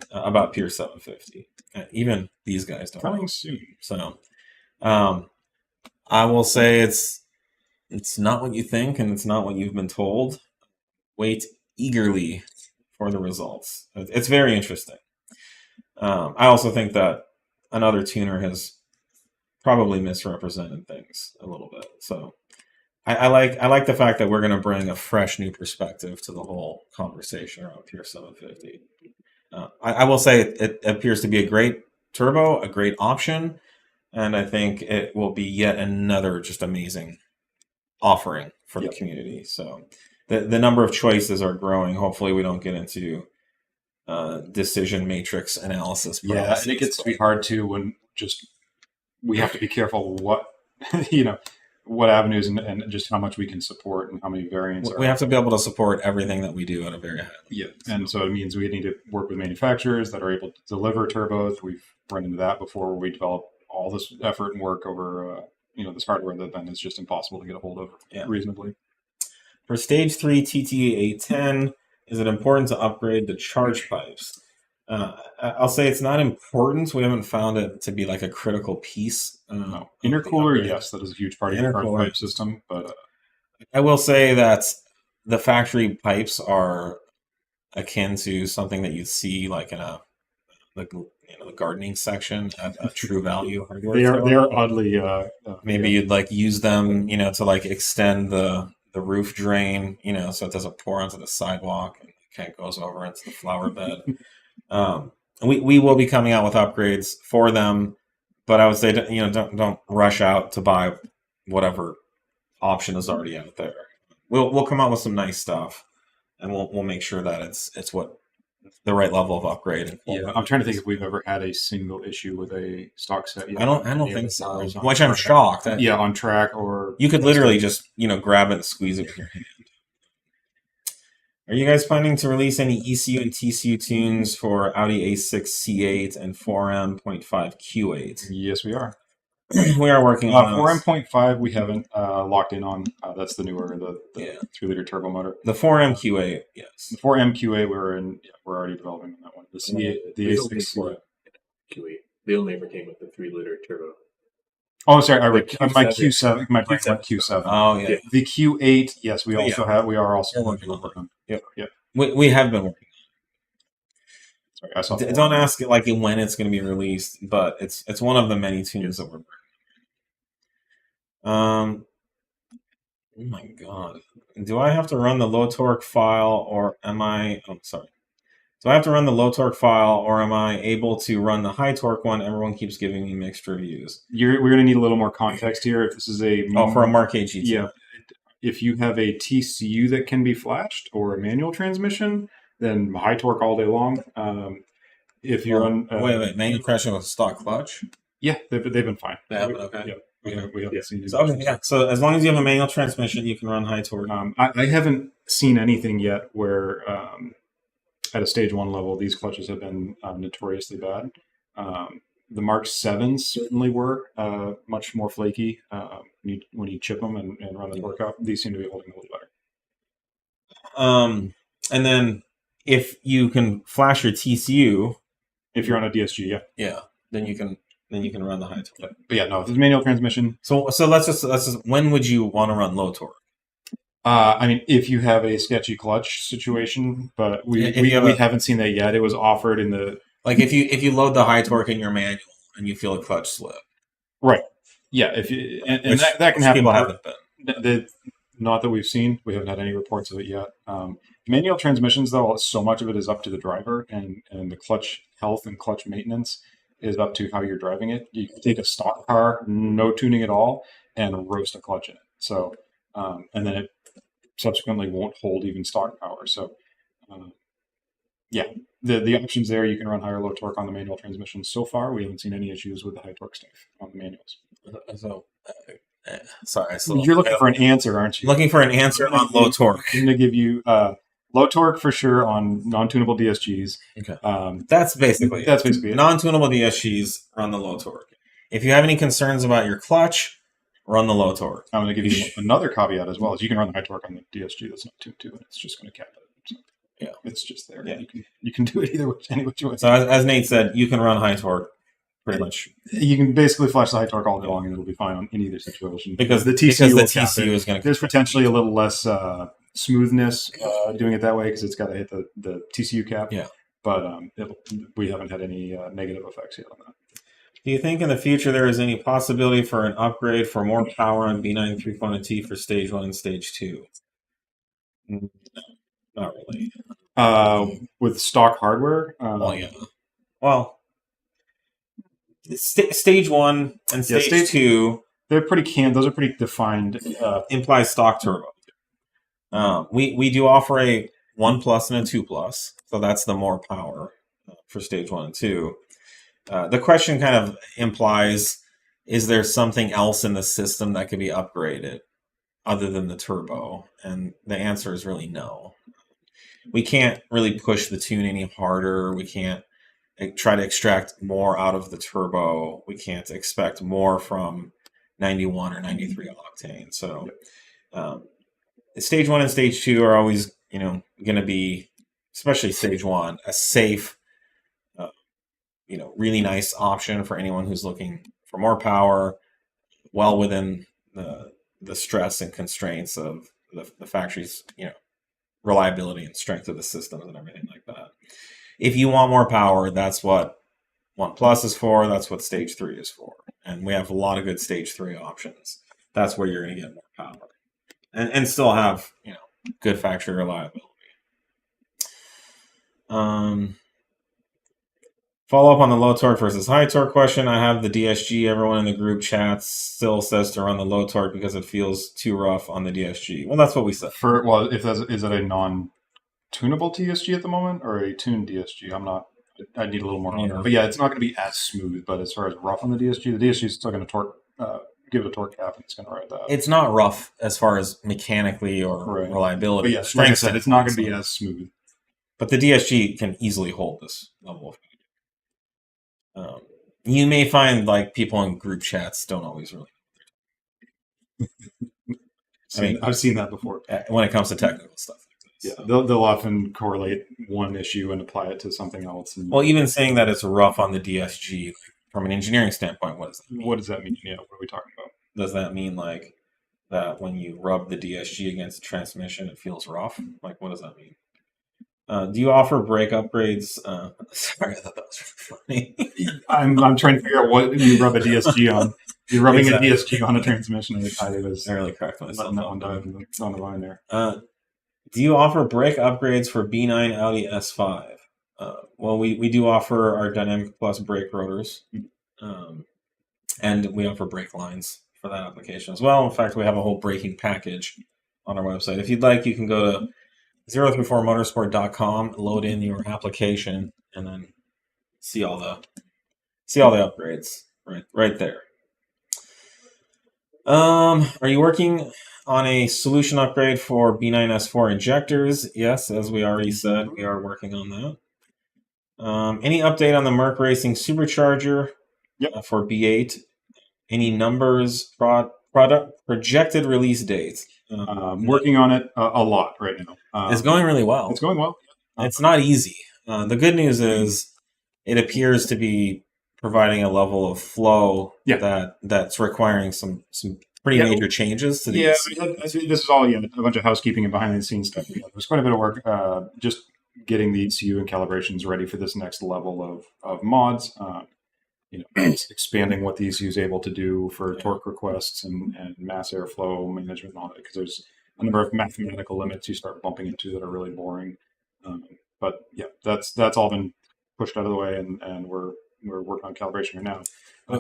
Speaker 2: about Pure 750. Even these guys don't
Speaker 1: Coming
Speaker 2: know.
Speaker 1: soon.
Speaker 2: So, I will say it's not what you think, and it's not what you've been told. Wait eagerly for the results. It's very interesting. I also think that another tuner has probably misrepresented things a little bit. So I like the fact that we're going to bring a fresh new perspective to the whole conversation around Pure 750. I will say it appears to be a great turbo, a great option, and I think it will be yet another just amazing offering for the community. So the number of choices are growing. Hopefully we don't get into decision matrix analysis.
Speaker 1: Yeah, and it gets to be hard too when we have to be careful what what avenues and just how much we can support and how many variants.
Speaker 2: We have to be able to support everything that we do at a very high level.
Speaker 1: Yeah, and so it means we need to work with manufacturers that are able to deliver turbos. We've run into that before, where we develop all this effort and work over this hardware that then is just impossible to get a hold of reasonably.
Speaker 2: For Stage 3 TTA 810, is it important to upgrade the charge pipes? I'll say it's not important. We haven't found it to be like a critical piece.
Speaker 1: No. Intercooler, yes, that is a huge part of the charge pipe system. But
Speaker 2: I will say that the factory pipes are akin to something that you'd see like in the gardening section at a True Value hardware.
Speaker 1: They are oddly.
Speaker 2: Maybe you'd like use them, to like extend the roof drain, so it doesn't pour onto the sidewalk and it goes over into the flower bed. We will be coming out with upgrades for them, but I would say don't rush out to buy whatever option is already out there. We'll come out with some nice stuff, and we'll make sure that it's what the right level of upgrade.
Speaker 1: Yeah, I'm trying to think if we've ever had a single issue with a stock set.
Speaker 2: I don't think so. Which I'm shocked.
Speaker 1: On track, or
Speaker 2: you could literally just grab it and squeeze it with your hand. Are you guys planning to release any ECU and TCU tunes for Audi A6 C8 and 4M.5 Q8?
Speaker 1: Yes, we are.
Speaker 2: We are working on
Speaker 1: 4M.5. We haven't locked in on. That's the newer, the 3-liter turbo motor.
Speaker 2: The 4M Q8, yes.
Speaker 1: The 4M Q8, we're already developing on that one. The A6
Speaker 3: Q8. They only ever came with the 3-liter turbo.
Speaker 1: Oh, sorry. My Q7. My Q7.
Speaker 2: Oh, yeah.
Speaker 1: The Q8. Yes, we are also working on them.
Speaker 2: Yep. We have been working.
Speaker 1: Sorry, I saw.
Speaker 2: Don't ask it like when it's going to be released, but it's one of the many tunes that we're working. Oh my god! Do I have to run the low torque file, or am I? Oh, sorry. Do I have to run the low torque file, or am I able to run the high torque one? Everyone keeps giving me mixed reviews.
Speaker 1: We're going to need a little more context here. If this is
Speaker 2: for a MK8 GTI.
Speaker 1: Yeah. If you have a TCU that can be flashed or a manual transmission, then high torque all day long. If you're on
Speaker 2: wait, manual transmission with stock clutch?
Speaker 1: Yeah, they've been fine.
Speaker 2: They have it, okay.
Speaker 1: Yeah, we haven't seen it.
Speaker 2: So as long as you have a manual transmission, you can run high torque.
Speaker 1: I haven't seen anything yet where at a stage 1 level these clutches have been notoriously bad. The Mark 7s certainly were much more flaky when you chip them and run the torque up. These seem to be holding a little better.
Speaker 2: And then if you can flash your TCU,
Speaker 1: if you're on a DSG,
Speaker 2: then you can run the high torque.
Speaker 1: But yeah, no, if it's manual transmission.
Speaker 2: So let's just when would you want to run low torque?
Speaker 1: I mean, if you have a sketchy clutch situation, but we haven't seen that yet. It was offered in the
Speaker 2: if you load the high torque in your manual and you feel a clutch slip,
Speaker 1: right? Yeah, if you and that can happen.
Speaker 2: People haven't been.
Speaker 1: Not that we've seen. We haven't had any reports of it yet. Manual transmissions, though, so much of it is up to the driver, and the clutch health and clutch maintenance is up to how you're driving it. You can take a stock car, no tuning at all, and roast a clutch in it. So, and then it subsequently won't hold even stock power. So, the options there. You can run high or low torque on the manual transmission. So far, we haven't seen any issues with the high torque stuff on the manuals.
Speaker 2: So, sorry,
Speaker 1: you're looking for an answer, aren't you?
Speaker 2: Looking for an answer on low torque.
Speaker 1: I'm going to give you low torque for sure on non-tunable DSGs.
Speaker 2: Okay, that's basically it. Non-tunable DSGs run the low torque. If you have any concerns about your clutch, run the low torque.
Speaker 1: I'm going to give you another caveat as well. Is you can run the high torque on the DSG that's not tuned to, and it's just going to cap it. So,
Speaker 2: yeah,
Speaker 1: it's just there.
Speaker 2: Yeah.
Speaker 1: You can do it either way, any which way.
Speaker 2: So as Nate said, you can run high torque. Pretty much,
Speaker 1: you can basically flash the high torque all day long, and it'll be fine in either situation.
Speaker 2: Because the TCU is going to.
Speaker 1: There's potentially a little less smoothness doing it that way because it's got to hit the TCU cap.
Speaker 2: Yeah,
Speaker 1: but we haven't had any negative effects yet on that.
Speaker 2: Do you think in the future there is any possibility for an upgrade for more power on B9 3.0T for stage 1 and stage 2? No, not really.
Speaker 1: With stock hardware.
Speaker 2: Well. Stage 1 and stage 2,
Speaker 1: they're pretty those are pretty defined.
Speaker 2: Implies stock turbo. We do offer a 1+ and a 2+, so that's the more power for stage 1 and 2. The question kind of implies, is there something else in the system that could be upgraded other than the turbo? And the answer is really no. We can't really push the tune any harder. We can't try to extract more out of the turbo. We can't expect more from 91 or 93 octane. So stage 1 and stage 2 are always, going to be, especially stage 1, a safe, really nice option for anyone who's looking for more power, well within the stress and constraints of the factory's, reliability and strength of the systems and everything like that. If you want more power, that's what 1+ is for. That's what stage 3 is for. And we have a lot of good stage 3 options. That's where you're going to get more power. And still have, good factory reliability. Follow up on the low torque versus high torque question. I have the DSG. Everyone in the group chat still says to run the low torque because it feels too rough on the DSG. Well, that's what we said.
Speaker 1: Is it a non-tunable DSG at the moment or a tuned DSG? I need a little more on that. But yeah, it's not going to be as smooth. But as far as rough on the DSG is still going to give it a torque cap and it's going to ride that.
Speaker 2: It's not rough as far as mechanically or reliability.
Speaker 1: But yes, like I said, it's not going to be as smooth.
Speaker 2: But the DSG can easily hold this level of. You may find people in group chats don't always really.
Speaker 1: I've seen that before
Speaker 2: when it comes to technical stuff.
Speaker 1: Yeah, they'll often correlate one issue and apply it to something else.
Speaker 2: Well, even saying that it's rough on the DSG from an engineering standpoint, what does that mean?
Speaker 1: What does that mean? Yeah, what are we talking about?
Speaker 2: Does that mean that when you rub the DSG against the transmission, it feels rough? What does that mean? Do you offer brake upgrades? Sorry, I thought that was really funny.
Speaker 1: I'm trying to figure out what you rub a DSG on. You're rubbing a DSG on a transmission. I
Speaker 2: really cracked myself.
Speaker 1: That one dive on the line there.
Speaker 2: Do you offer brake upgrades for B9 Audi S5? well, we do offer our Dynamic Plus brake rotors, and we offer brake lines for that application as well. In fact, we have a whole braking package on our website. If you'd like, you can go to 034motorsport.com, load in your application, and then see all the upgrades right there. Are you working on a solution upgrade for B9 S4 injectors? Yes, as we already said, we are working on that. Any update on the Merc Racing supercharger for B8? Any numbers, product projected release dates?
Speaker 1: Working on it a lot right now.
Speaker 2: It's going really well.
Speaker 1: It's going well.
Speaker 2: It's not easy. The good news is it appears to be providing a level of flow that's requiring some pretty major changes to these.
Speaker 1: Yeah, this is all a bunch of housekeeping and behind the scenes stuff. There's quite a bit of work just getting the ECU and calibrations ready for this next level of mods. Expanding what the ECU is able to do for torque requests and mass airflow management and all that, because there's a number of mathematical limits you start bumping into that are really boring. But yeah, that's all been pushed out of the way, and we're working on calibration right now.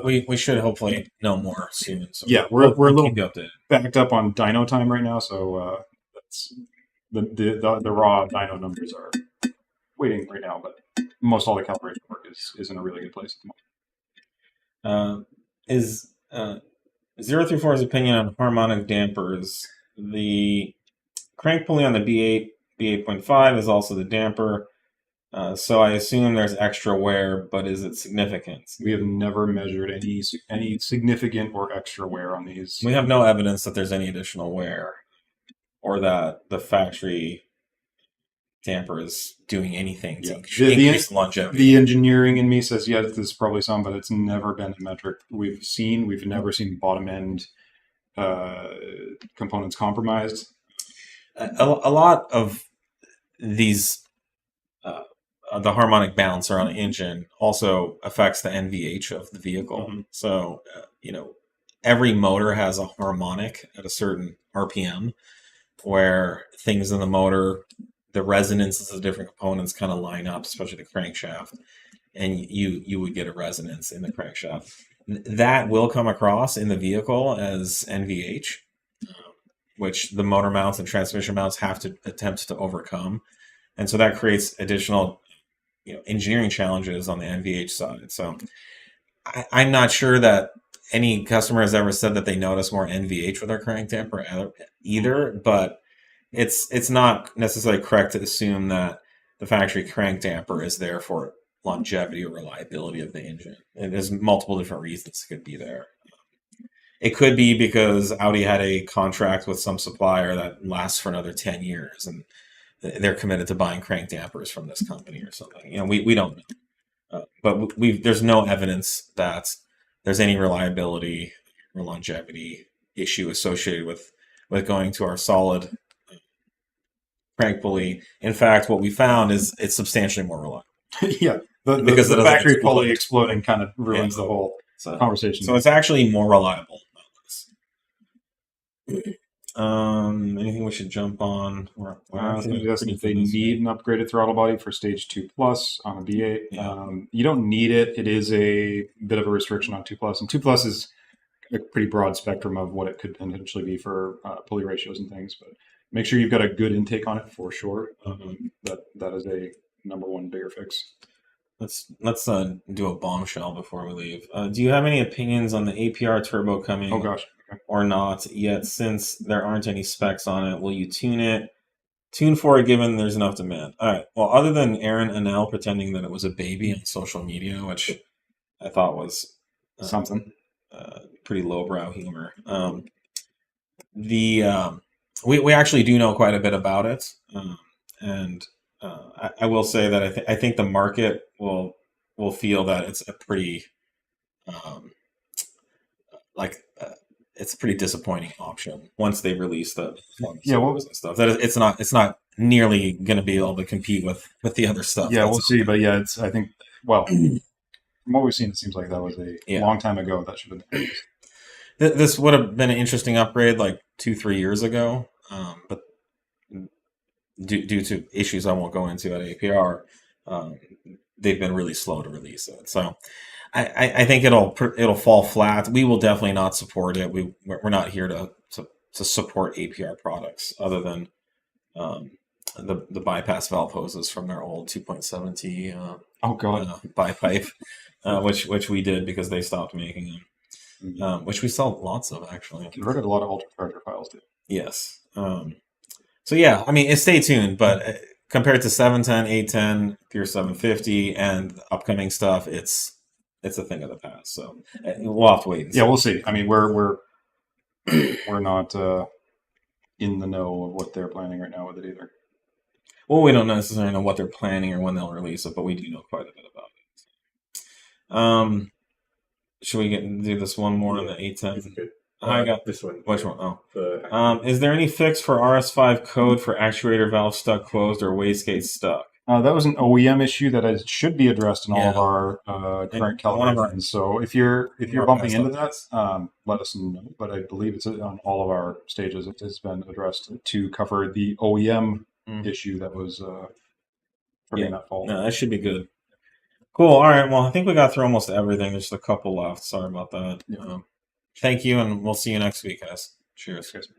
Speaker 2: We should hopefully know more soon. So
Speaker 1: we're a little
Speaker 2: keep you updated.
Speaker 1: Backed up on dyno time right now, so that's the raw dyno numbers are waiting right now, but most all the calibration work is in a really good place at the moment.
Speaker 2: Is 034's opinion on harmonic dampers? The crank pulley on the B8, B8.5 is also the damper. So I assume there's extra wear, but is it significant?
Speaker 1: We have never measured any significant or extra wear on these.
Speaker 2: We have no evidence that there's any additional wear, or that the factory damper is doing anything to increase longevity.
Speaker 1: The engineering in me says, there's probably some, but it's never been a metric we've seen. We've never seen bottom end components compromised.
Speaker 2: A lot of these, the harmonic balancer on the engine also affects the NVH of the vehicle. Mm-hmm. So, every motor has a harmonic at a certain RPM, where things in the motor, the resonances of different components kind of line up, especially the crankshaft, and you would get a resonance in the crankshaft. That will come across in the vehicle as NVH, which the motor mounts and transmission mounts have to attempt to overcome. And so that creates additional engineering challenges on the NVH side. So I'm not sure that any customer has ever said that they notice more NVH with their crank damper either, but it's not necessarily correct to assume that the factory crank damper is there for longevity or reliability of the engine. And there's multiple different reasons it could be there. It could be because Audi had a contract with some supplier that lasts for another 10 years, and they're committed to buying crank dampers from this company or something. We don't know. But there's no evidence that there's any reliability or longevity issue associated with going to our solid crank pulley. In fact, what we found is it's substantially more reliable.
Speaker 1: Because the factory pulley exploding kind of ruins the whole conversation.
Speaker 2: So it's actually more reliable. Anything we should jump on?
Speaker 1: If they need an upgraded throttle body for Stage 2 Plus on a B8, you don't need it. It is a bit of a restriction on 2 Plus, and 2 Plus is a pretty broad spectrum of what it could potentially be for pulley ratios and things. But make sure you've got a good intake on it for sure. That is a number one bigger fix.
Speaker 2: Let's do a bombshell before we leave. Do you have any opinions on the APR turbo coming?
Speaker 1: Oh gosh. Okay.
Speaker 2: Or not yet, since there aren't any specs on it? Will you tune it? Tune for it given there's enough demand. All right. Well, other than Aaron Anel pretending that it was a baby on social media, which I thought was
Speaker 1: something
Speaker 2: pretty lowbrow humor. We actually do know quite a bit about it, and I will say that I think the market will feel that it's a pretty it's a pretty disappointing option once they release the and stuff. That it's not nearly going to be able to compete with the other stuff.
Speaker 1: Yeah, we'll see. But yeah, I think from what we've seen, it seems like that was a long time ago. That should have been.
Speaker 2: This would have been an interesting upgrade like 2-3 years ago, but due to issues I won't go into at APR, they've been really slow to release it. So I think it'll fall flat. We will definitely not support it. We're not here to support APR products other than the bypass valve hoses from their old 2.7T
Speaker 1: Oh god.
Speaker 2: bipipe, which we did because they stopped making them, which we sell lots of actually.
Speaker 1: Converted a lot of ultracharger files too.
Speaker 2: Yes. So yeah, I mean, stay tuned, but compared to 710, 810, Pure 750, and the upcoming stuff, it's a thing of the past. So we'll have to wait. And see.
Speaker 1: Yeah, we'll see. I mean, we're not in the know of what they're planning right now with it either.
Speaker 2: Well, we don't necessarily know what they're planning or when they'll release it, but we do know quite a bit about it. Should we do this one more on the 810? I got
Speaker 3: this one.
Speaker 2: Which one? Oh. Is there any fix for RS5 code for actuator valve stuck closed or wastegate stuck?
Speaker 1: That was an OEM issue that should be addressed in all of our current calibrations. So if you're bumping into that, let us know. But I believe it's on all of our stages. It has been addressed to cover the OEM issue that was triggering that fault.
Speaker 2: No, that should be good. Cool. All right. Well, I think we got through almost everything. There's a couple left. Sorry about that.
Speaker 1: Yeah.
Speaker 2: Thank you, and we'll see you next week, guys. Cheers.
Speaker 1: Cheers.